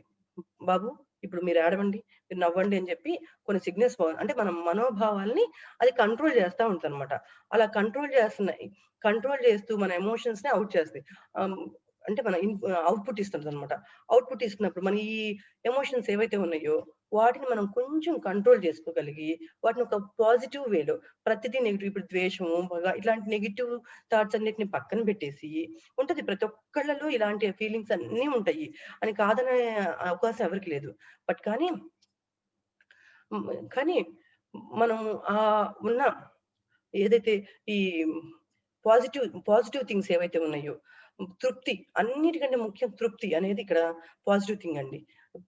బాబు ఇప్పుడు మీరు ఏడవండి, మీరు నవ్వండి అని జెప్పి కొన్ని సిగ్నల్స్ అంటే మన మనోభావాల్ని అది కంట్రోల్ జేస్తా ఉంటదనమాట. అలా కంట్రోల్ జేస్తూ మన ఎమోషన్స్‌ని ఔట్ చేస్తాయి. ఆహ్, అంటే మన ఔట్‌పుట్ ఇస్తుంటదనమాట. ఔట్‌పుట్ ఇస్తున్నప్పుడు మన ఈ ఎమోషన్స్ ఏవైతే ఉన్నాయో, వాటిని మనం కొంచెం కంట్రోల్ జేసుకోగలిగి, వాటిని ఒక పాజిటివ్ వేలో ప్రతిదీ నెగెటివ్ ఇప్పుడు ద్వేషము, పగ ఇట్లాంటి నెగెటివ్ థాట్స్ అన్నిటిని పక్కన బెట్టేసి ఉంటది. ప్రతి ఒక్కళ్ళలో ఇలాంటి ఫీలింగ్స్ అన్నీ ఉంటాయి. అని కాదనే అవకాశం ఎవరికీ లేదు. బట్ హ్మ్. కానీ మనం ఉన్న ఏదైతే ఈ పాజిటివ్ థింగ్స్ ఏవైతే ఉన్నాయో, తృప్తి అన్నిటికంటే ముఖ్యం తృప్తి అనేది ఇక్కడ పాజిటివ్ థింగ్ అండి.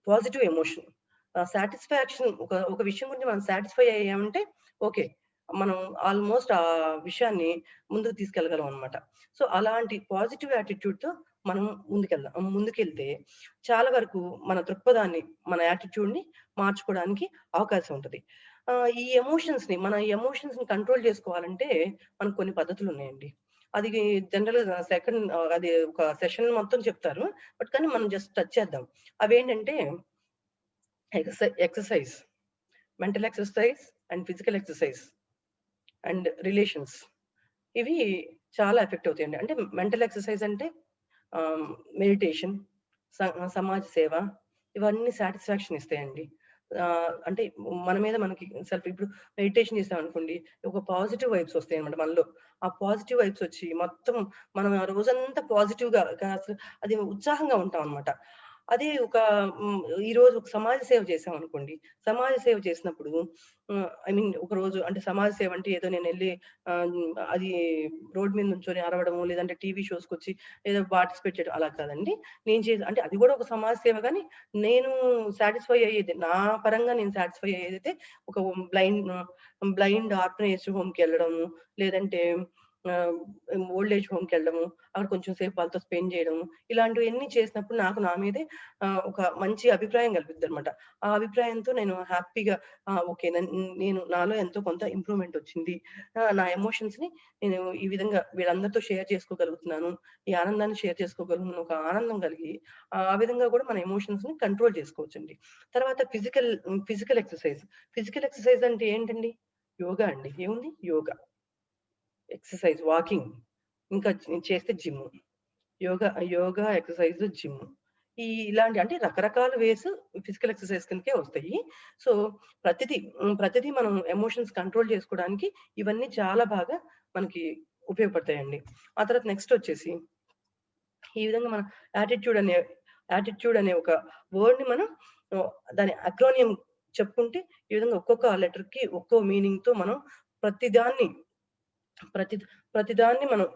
Positive emotion. సాటిస్ఫాక్షన్ ఒక విషయం గురించి మనం సాటిస్ఫై అయ్యామంటే ఓకే. మనం ఆల్‌మోస్ట్ ఆ విషయాన్ని ముందుకు తీసుకెళ్ళగలం అన్నమాట. సో, అలాంటి పాజిటివ్ యాటిట్యూడ్‌తో మనం ముందుకెళ్తే చాలా వరకు మన దృక్పథాన్ని, మన యాటిట్యూడ్‌ని మార్చుకోవడానికి అవకాశం ఉంటది. మన ఎమోషన్స్‌ని కంట్రోల్ చేసుకోవాలంటే మనకు కొన్ని పద్ధతులున్నాయండి. అది అది ఒక సెషన్ మొత్తం చెప్తారు. కానీ మనం జస్ట్ టచ్ చేద్దాం. అవేంటంటే exercise, mental exercise and physical exercise and relations. ఇవి చాలా ఎఫెక్ట్ అవుతాయండి. అంటే మెంటల్ ఎక్సర్సైజ్ అంటే ఆహ్, మెడిటేషన్, స సమాజ సేవ ఇవన్నీ సాటిస్ఫాక్షన్ ఇస్తాయండి. అంటే మన మీద మనకి ఇప్పుడు మెడిటేషన్ చేసామనుకోండి, ఒక పాజిటివ్ వైబ్స్ వస్తాయన్నమాట మనలో. ఆ పాజిటివ్ వైబ్స్ వచ్చి మొత్తం మనం ఆ రోజంతా పాజిటివ్‌గా అది ఉత్సాహంగా ఉంటామన్నమాట. అదే ఈరోజు ఒక సమాజ సేవ చేశామనుకోండి, సమాజ సేవ చేసినప్పుడు ఐ మీన్ ఒకరోజు అంటే సమాజ సేవ అంటే ఏదో నేనెళ్లి అది రోడ్ మీద నుంచొని అరవడము, లేదంటే టీవీ షోస్‌కొచ్చి ఏదో పార్టిసిపేట్ చేయడం అలా కాదండి. అంటే అది గూడా ఒక సమాజ సేవ గాని, నేను సాటిస్ఫై అయ్యేది నా పరంగా నేను సాటిస్ఫై అయ్యేదైతే ఒక బ్లైండ్ ఆర్ఫనేజ్ హోమ్‌కెళ్ళడము, లేదంటే ఆహ్, ఓల్డ్ ఏజ్ హోమ్‌కెళ్ళడము, అక్కడ కొంచెం సేపు వాళ్ళతో స్పెండ్ జేయడము, ఇలాంటివన్నీ చేసినప్పుడు నాకు నా మీదే ఒక మంచి అభిప్రాయం కలుగుద్దనమాట. ఆ అభిప్రాయంతో నేను హ్యాపీగా ఓకే. నేను నాలో ఎంతో కొంత ఇంప్రూవ్‌మెంట్ వచ్చింది. నా ఎమోషన్స్‌ని నేను ఈ విధంగా వీళ్ళందరితో షేర్ చేసుకోగలుగుతున్నాను. ఈ ఆనందాన్ని షేర్ చేసుకోగలను ఒక ఆనందం కలిగి ఆ విధంగా కూడా మన ఎమోషన్స్‌ని కంట్రోల్ చేసుకోవచ్చండి. తర్వాత ఫిజికల్ ఎక్సర్‌సైజ్. ఫిజికల్ ఎక్సర్‌సైజ్ అంటే ఏంటండి? యోగా అండి. ఏముంది? యోగా, ఎక్సర్‌సైజ్, వాకింగ్ ఇంకా చేస్తే జిమ్. Yoga, exercise, gym. ఇలాంటి అంటే రకరకాల వేస్ ఫిజికల్ ఎక్సర్‌సైజ్ కిందకే వస్తాయి. సో, ప్రతిదీ మనం ఎమోషన్స్ కంట్రోల్ చేసుకోవడానికి ఇవన్నీ చాలా బాగా మనకి ఉపయోగపడతాయండి. ఆ తర్వాత నెక్స్ట్ వచ్చేసి ఈ విధంగా మనం యాటిట్యూడ్ అనే యాటిట్యూడ్ అనే ఒక వర్డ్‌ని మనం ఆహ్, దాని అక్రోనియం చెప్పుకుంటే ఈ విధంగా ఒక్కొక్క లెటర్‌కి ఒక్కో మీనింగ్‌తో మనం ప్రతిదాన్ని ప్రతి ప్రతిదాన్ని మనం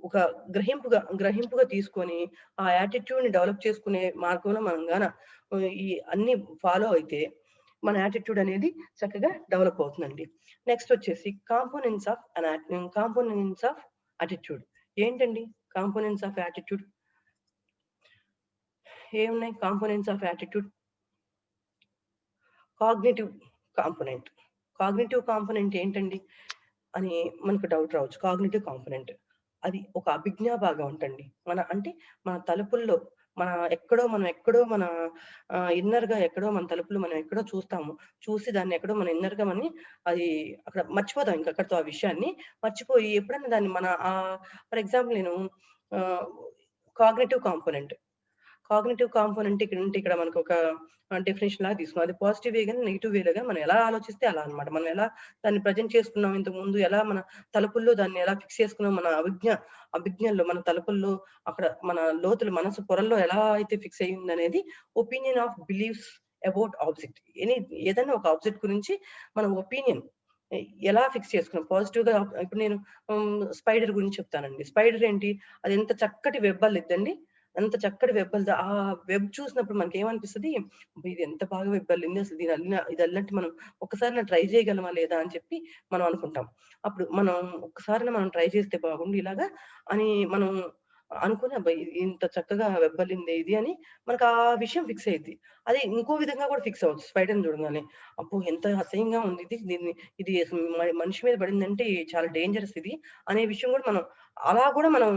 ఒక గ్రహింపుగా తీసుకొని, ఆ యాటిట్యూడ్‌ని డెవలప్ చేసుకునే మార్గంలో మనం ఈ అన్నీ ఫాలో అయితే, మన యాటిట్యూడ్ అనేది చక్కగా డెవలప్ అవుతుందండి. నెక్స్ట్ వచ్చేసి కాంపోనెంట్స్ ఆఫ్ యాటిట్యూడ్. ఏంటండి కాంపోనెంట్స్ ఆఫ్ యాటిట్యూడ్? ఏమున్నాయి components of attitude? Cognitive component. Cognitive component ఏంటండి అని మనకు డౌట్ రావచ్చు. కాగ్నిటివ్ కాంపోనెంట్ అది ఒక అభిజ్ఞా భాగం అంటండి. అంటే మన తలుపుల్లో మనం ఎక్కడో మన ఇన్నర్‌గా ఎక్కడో మన తలుపులో మనం ఎక్కడో చూస్తాము. చూసి దాన్ని ఎక్కడో మన ఇన్నర్‌గా అది అక్కడ మర్చిపోతాం ఇంక అక్కడితో ఆ విషయాన్ని. మర్చిపోయి ఎప్పుడైనా దాన్ని ఫర్ ఎగ్జాంపుల్ నేను ఆహ్, కాగ్నిటివ్ కాంపోనెంట్. కాగ్నిటివ్ కాంపోనెంట్ ఇక్కడ మనకొక డెఫినిషన్ లాగా తీసుకున్నాం. అది పాజిటివ్ వే గాని, నెగెటివ్ వేలో గాని మనం ఎలా ఆలోచిస్తే అలా అన్నమాట. మనం ఎలా దాన్ని ప్రెజెంట్ చేసుకున్నాం ఇంతకుముందు, ఎలా మన తలుపుల్లో దాన్ని ఎలా ఫిక్స్ చేసుకున్నాం, మన అభిజ్ఞల్లో మన తలుపుల్లో అక్కడ మన లోతులు మనసు పొరల్లో ఎలా అయితే ఫిక్స్ అయ్యిందనేది opinion of beliefs about object. ఏదైనా ఒక ఆబ్జెక్ట్ గురించి మన ఒపీనియన్ ఎలా ఫిక్స్ చేసుకున్నాం. పాజిటివ్‌గా ఇప్పుడు నేను స్పైడర్ గురించి చెప్తానండి. స్పైడర్ ఏంటి? అది ఎంత చక్కటి వెబ్ అల్లిద్దండి. అంత చక్కటి వెబ్ అల్లిద్ది. ఆ వెబ్ చూసినప్పుడు మనకేమనిపిస్తది? అబ్బా! ఇది ఎంత బాగా వెబ్ అల్లింది. అసలు ఇది అల్లినట్టు మనం ఒక్కసారైనా ట్రై చేయగలమా లేదా అని చెప్పి మనం అనుకుంటాం. అప్పుడు మనం ఒక్కసారైనా మనం ట్రై చేస్తే బాగుండు ఇలాగా అని మనం అనుకుని అబ్బా! ఇంత చక్కగా వెబ్ అల్లిందే ఇది అని మనకు ఆ విషయం ఫిక్స్ అయ్యిద్ది. అదే ఇంకో విధంగా కూడా ఫిక్స్ అవ్వచ్చు స్పైడర్‌ని చూడంగానే. అబ్బో! ఎంత అసహ్యంగా ఉంది ఇది. ఇది అసలు మనిషి మీద పడిందంటే చాలా డేంజరస్ ఇది అనే విషయం కూడా అలా కూడా మనం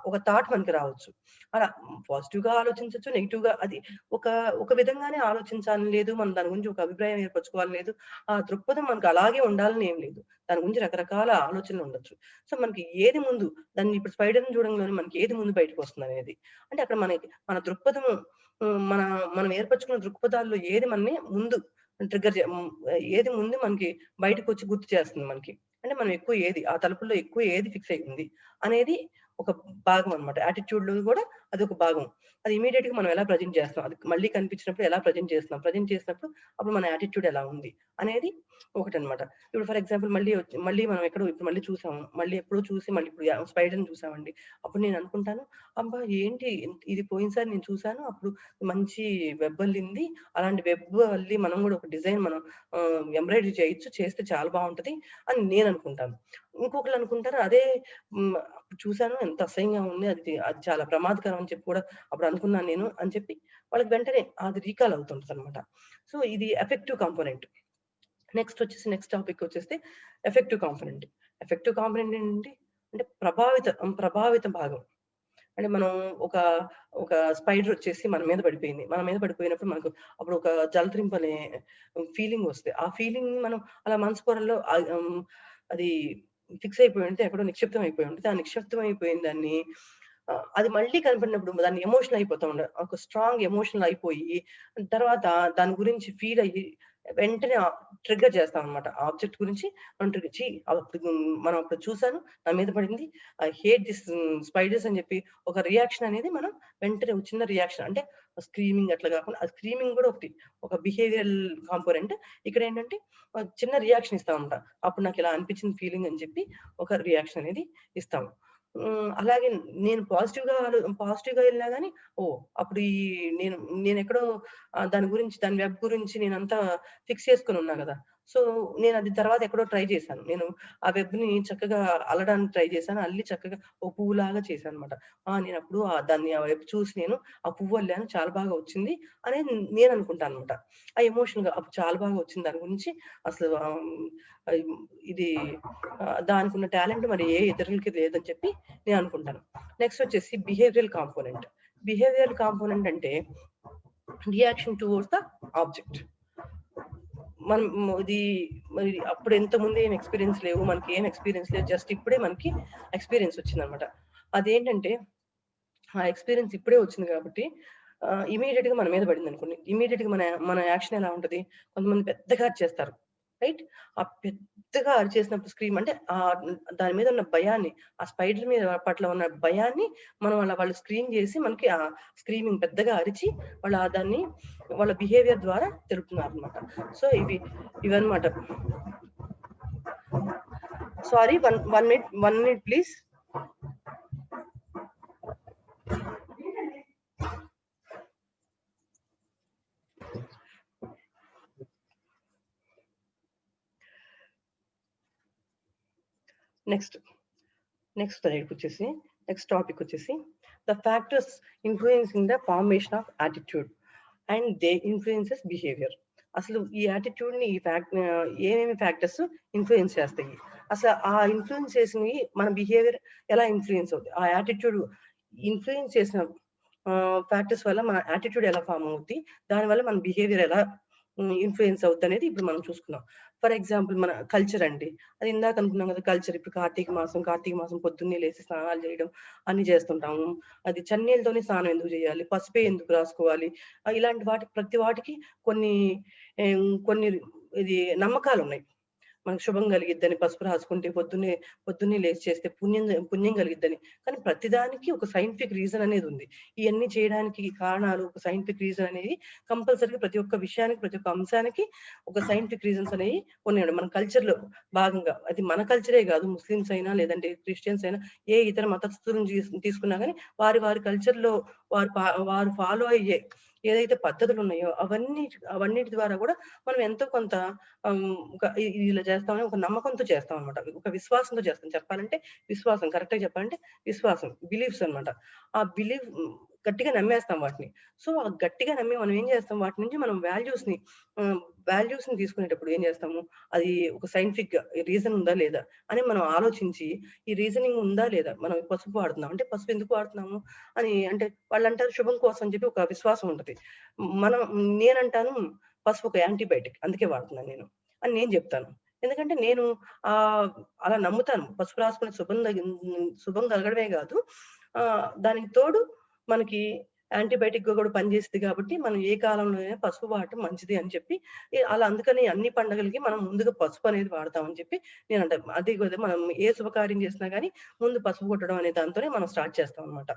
ఒక థాట్ మనకి రావచ్చు. అలా పాజిటివ్‌గా ఆలోచించొచ్చు. నెగెటివ్‌గా అది ఒక ఒక విధంగానే ఆలోచించాలని లేదు. మనం దాని గురించి ఒక అభిప్రాయం ఏర్పరచుకోవాలని లేదు. ఆ దృక్పథం మనకు అలాగే ఉండాలని ఏం లేదు. దాని గురించి రకరకాల ఆలోచనలు ఉండొచ్చు. సో, మనకి ఏది ముందు దాన్ని ఇప్పుడు స్పైడర్‌ని చూడంగానే మనకి ఏది ముందు బయటకొస్తుందనేది. అంటే అక్కడ మన దృక్పథం మన మనం ఏర్పరచుకున్న దృక్పథాల్లో ఏది మనని ముందు ట్రిగ్గర్ చే హ్మ్. ఏది ముందు మనకి బయటకొచ్చి గుర్తు చేస్తుంది మనకి. అంటే మనం ఆ తలుపుల్లో ఎక్కువ ఏది ఫిక్స్ అయ్యింది అనేది ఒక భాగం అన్నమాట. యాటిట్యూడ్‌లో గూడా అదొక భాగం. అది ఇమ్మీడియేట్‌గా మనం ఎలా ప్రెజెంట్ చేస్తాం. అది మళ్ళీ కనిపించినప్పుడు ఎలా ప్రెజెంట్ చేస్తున్నాం. ప్రెజెంట్ చేసినప్పుడు అప్పుడు మన యాటిట్యూడ్ ఎలా ఉంది అనేది ఒకటన్నమాట. ఇప్పుడు ఫర్ ఎగ్జాంపుల్ మళ్ళీ మనం ఎక్కడో ఇప్పుడు మళ్ళీ చూసాము. మళ్ళీ ఎప్పుడో చూసి మళ్ళీ ఇప్పుడు స్పైడర్‌ని చూసామండి. అప్పుడు నేను అనుకుంటాను, అబ్బా! ఏంటి ఇది పోయినసారి నేను చూసాను. అప్పుడు మంచి వెబ్ అల్లింది. అలాంటి వెబ్ అల్లి మనం గూడా ఒక డిజైన్ మనం ఎంబ్రాయిడరీ చేయొచ్చు. చేస్తే చాలా బావుంటది అని నేననుకుంటాను. ఇంకొకళ్ళు అనుకుంటారు అదే అప్పుడు చూసాను ఎంత అసహ్యంగా ఉంది. అది చాలా ప్రమాదకరం అని చెప్పి కూడా అప్పుడు అనుకున్నాను నేను అని చెప్పి వాళ్ళకి వెంటనే అది రీకాల్ అవుతుంటదనమాట. సో, ఇది ఎఫెక్టివ్ కాంపోనెంట్. నెక్స్ట్ టాపిక్ వచ్చేస్తే ఎఫెక్టివ్ కాంపోనెంట్. ఎఫెక్టివ్ కాంపోనెంట్ ఏంటి? అంటే ప్రభావిత భాగం. అంటే మనం ఒక, ఒక స్పైడర్ వచ్చేసి మన మీద పడిపోయింది. మన మీద పడిపోయినప్పుడు అప్పుడు ఒక జలతరింపనే ఫీలింగ్ వస్తది. ఆ ఫీలింగ్‌ని మనం అలా మనసు పొరల్లో అది ఫిక్స్ అయిపోయి ఉంటే ఎక్కడో నిక్షిప్తం అయిపోయి ఉంటది. ఆ నిక్షిప్తం అయిపోయిన దాన్ని అది మళ్ళీ కనపడినప్పుడు దాన్ని ఎమోషనల్ అయిపోతా ఒక స్ట్రాంగ్ ఎమోషనల్ అయిపోయి తర్వాత దాని గురించి ఫీల్ అయ్యి వెంటనే ట్రిగ్గర్ చేస్తామనమాట. ఆ ఆబ్జెక్ట్ గురించి మనం ట్రిగ్గర్ మనం అప్పుడు చూసాను. నా మీద పడింది. ఐ హేట్ థిస్ స్పైడర్స్ అని చెప్పి ఒక రియాక్షన్ అనేది మనం వెంటనే ఒక చిన్న రియాక్షన్ అంటే స్క్రీమింగ్ అట్లా కాకుండా ఆ స్క్రీమింగ్ కూడా ఒకటి. ఒక బిహేవియరల్ కాంపోనెంట్. ఇక్కడేంటంటే చిన్న రియాక్షన్ ఇస్తామన్నమాట. అప్పుడు నాకిలా అనిపించింది ఫీలింగ్ అని చెప్పి ఒక రియాక్షన్ అనేది ఇస్తాము. అలాగే నేను పాజిటివ్‌గా ఎళ్ళినా గాని అప్పుడు నేను నేనెక్కడో దాని వెబ్ గురించి నేనంతా ఫిక్స్ చేసుకొనున్నా గదా! సో, నేనది తర్వాత ఎక్కడో ట్రై చేశాను. నేను ఆ వెబ్‌ని చక్కగా అల్లడానికి ట్రై చేశాను. అల్లి చక్కగా ఓ పువ్వులాగా చేశానన్నమాట. నేనప్పుడు ఆ వెబ్ చూసి నేను ఆ పువ్వు అల్లాను. చాలా బాగా వచ్చింది అనేది నేననుకుంటానన్నమాట. ఆ ఎమోషనల్‌గా అప్పుడు చాలా బాగా వచ్చింది దాని గురించి అసలు ఆహ్, ఇది దానికున్న టాలెంట్ మరి ఏ ఇతరులకి లేదని చెప్పి నేననుకుంటాను. నెక్స్ట్ వచ్చేసి బిహేవియరల్ కాంపోనెంట్ అంటే రియాక్షన్ టువర్డ్స్ ద ఆబ్జెక్ట్. మనం ఇది మరి అప్పుడు ఇంతకుముందు ఏం ఎక్స్‌పీరియన్స్ లేవు. మనకేం ఎక్స్‌పీరియన్స్ లేదు. జస్ట్ ఇప్పుడే మనకి ఎక్స్‌పీరియన్స్ వచ్చిందనమాట. అదేంటంటే ఆ ఎక్స్‌పీరియన్స్ ఇప్పుడే వచ్చింది కాబట్టి ఇమ్మీడియేట్‌గా మన మీద పడిందనుకోండి. ఇమ్మీడియేట్‌గా మన మన యాక్షన్ ఎలా ఉంటది? కొంతమంది పెద్దగా అరిచేస్తారు. రైట్? ఆ పెద్దగా అరిచేసినప్పుడు స్క్రీమ్ అంటే దాని మీద ఉన్న భయాన్ని, ఆ స్పైడర్ మీద పట్ల ఉన్న భయాన్ని వాళ్ళు స్క్రీన్ చేసి మనకి ఆ స్క్రీమింగ్ పెద్దగా అరిచి దాన్ని వాళ్ళ బిహేవియర్ ద్వారా తెలుపుతున్నారనమాట. సో, ఇవన్నమాట. Sorry 1 minute please. నెక్స్ట్ వచ్చేసి నెక్స్ట్ టాపిక్ వచ్చేసి the factors influencing the formation of attitude and they influences behaviour. అసలు ఈ యాటిట్యూడ్ ని ఏమేమి ఫ్యాక్టర్స్ ఇన్ఫ్లుయెన్స్ చేస్తాయి, అసలు ఆ ఇన్ఫ్లుయెన్స్ చేసినవి మన బిహేవియర్ ఎలా ఇన్ఫ్లుయెన్స్ అవుతుంది, ఆ యాటిట్యూడ్ ఇన్ఫ్లుయెన్స్ చేసిన ఫ్యాక్టర్స్ వల్ల మన యాటిట్యూడ్ ఎలా ఫామ్ అవుతుంది, దానివల్ల మన బిహేవియర్ ఎలా ఇన్ఫ్లుయెన్స్ అవుతుంది అనేది ఇప్పుడు మనం చూసుకున్నాం. ఫర్ ఎగ్జాంపుల్ మన కల్చర్ అండి, అది ఇందాక అనుకున్నాం కదా కల్చర్. ఇప్పుడు కార్తీక మాసం పొద్దున్నే లేసి స్నానాలు చేయడం అన్ని చేస్తుంటాము. అది చన్నీళ్ళతోనే స్నానం ఎందుకు చేయాలి, పసుపే ఎందుకు రాసుకోవాలి, ఇలాంటి ప్రతి వాటికి కొన్ని కొన్ని ఇది నమ్మకాలు ఉన్నాయి. మనకు శుభం కలిగిద్దని పసుపు రాసుకుంటే పొద్దున్నే లేచి చేస్తే పుణ్యం కలిగిద్దని. కానీ ప్రతిదానికి ఒక సైంటిఫిక్ రీజన్ అనేది ఉంది. ఇవన్నీ చేయడానికి కారణాలు, ఒక సైంటిఫిక్ రీజన్ అనేది కంపల్సరీగా ప్రతి ఒక్క విషయానికి, ప్రతి ఒక్క అంశానికి ఒక సైంటిఫిక్ రీజన్స్ అనేవి ఉన్నాయి మన కల్చర్ లో భాగంగా. అది మన కల్చరే కాదు, ముస్లిమ్స్ అయినా లేదంటే క్రిస్టియన్స్ అయినా ఏ ఇతర మతస్థులను తీసుకున్నా కానీ వారి కల్చర్ లో వారు ఫాలో అయ్యే ఏదైతే పద్ధతులు ఉన్నాయో అవన్నిటి ద్వారా కూడా మనం ఎంతో కొంత ఇలా చేస్తామని ఒక నమ్మకంతో చేస్తాం అనమాట. ఒక విశ్వాసంతో చేస్తాం. చెప్పాలంటే విశ్వాసం, కరెక్ట్ గా చెప్పాలంటే విశ్వాసం, బిలీఫ్స్ అనమాట. ఆ బిలీఫ్ గట్టిగా నమ్మేస్తాం వాటిని. సో ఆ గట్టిగా నమ్మి మనం ఏం చేస్తాం, వాటి నుంచి మనం వాల్యూస్ ని తీసుకునేటప్పుడు ఏం చేస్తాము, అది ఒక సైంటిఫిక్ రీజన్ ఉందా లేదా అని మనం ఆలోచించి, ఈ రీజనింగ్ ఉందా లేదా, మనం పసుపు వాడుతున్నాం అంటే పసుపు ఎందుకు వాడుతున్నాము అని అంటే వాళ్ళు అంటారు శుభం కోసం అని చెప్పి ఒక విశ్వాసం ఉంటది. నేనంటాను పసుపు ఒక యాంటీబయాటిక్, అందుకే వాడుతున్నాను నేను అని నేను చెప్తాను. ఎందుకంటే నేను అలా నమ్ముతాను. పసుపు రాసుకునే శుభం కలగడమే కాదు, దానికి తోడు మనకి యాంటీబయాటిక్ గా కూడా పనిచేస్తుంది కాబట్టి మనం ఏ కాలంలోనైనా పసుపు వాడటం మంచిది అని చెప్పి అలా అందుకని అన్ని పండుగలకి మనం ముందుగా పసుపు అనేది వాడతామని చెప్పి నేను అంటాను. అది కూడా మనం ఏ శుభకార్యం చేసినా కానీ ముందు పసుపు కొట్టడం అనే దాంతోనే మనం స్టార్ట్ చేస్తాం అనమాట.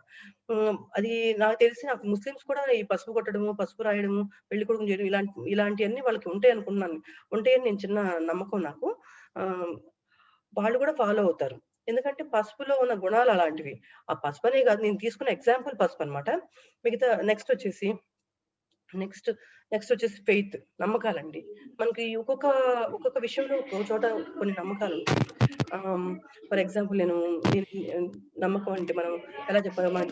అది నాకు తెలిసి నాకు ముస్లిమ్స్ కూడా ఈ పసుపు కొట్టడము, పసుపు రాయడము, పెళ్లి కొడుకుని చేయడం ఇలాంటివన్నీ వాళ్ళకి ఉంటాయి అనుకున్నాను. ఉంటాయని నేను చిన్న నమ్మకం నాకు. వాళ్ళు కూడా ఫాలో అవుతారు. ఎందుకంటే పసుపులో ఉన్న గుణాలు అలాంటివి. ఆ పసుపనే కాదు, నేను తీసుకున్న ఎగ్జాంపుల్ పసుపు అనమాట. మిగతా నెక్స్ట్ వచ్చేసి ఫెయిత్, నమ్మకాలండి. మనకి ఒక్కొక్క విషయంలో ఒక్కొక్క చోట కొన్ని నమ్మకాలు ఉంటాయి. ఫర్ ఎగ్జాంపుల్ నేను నమ్మకం అంటే మనం ఎలా చెప్పాలి, మన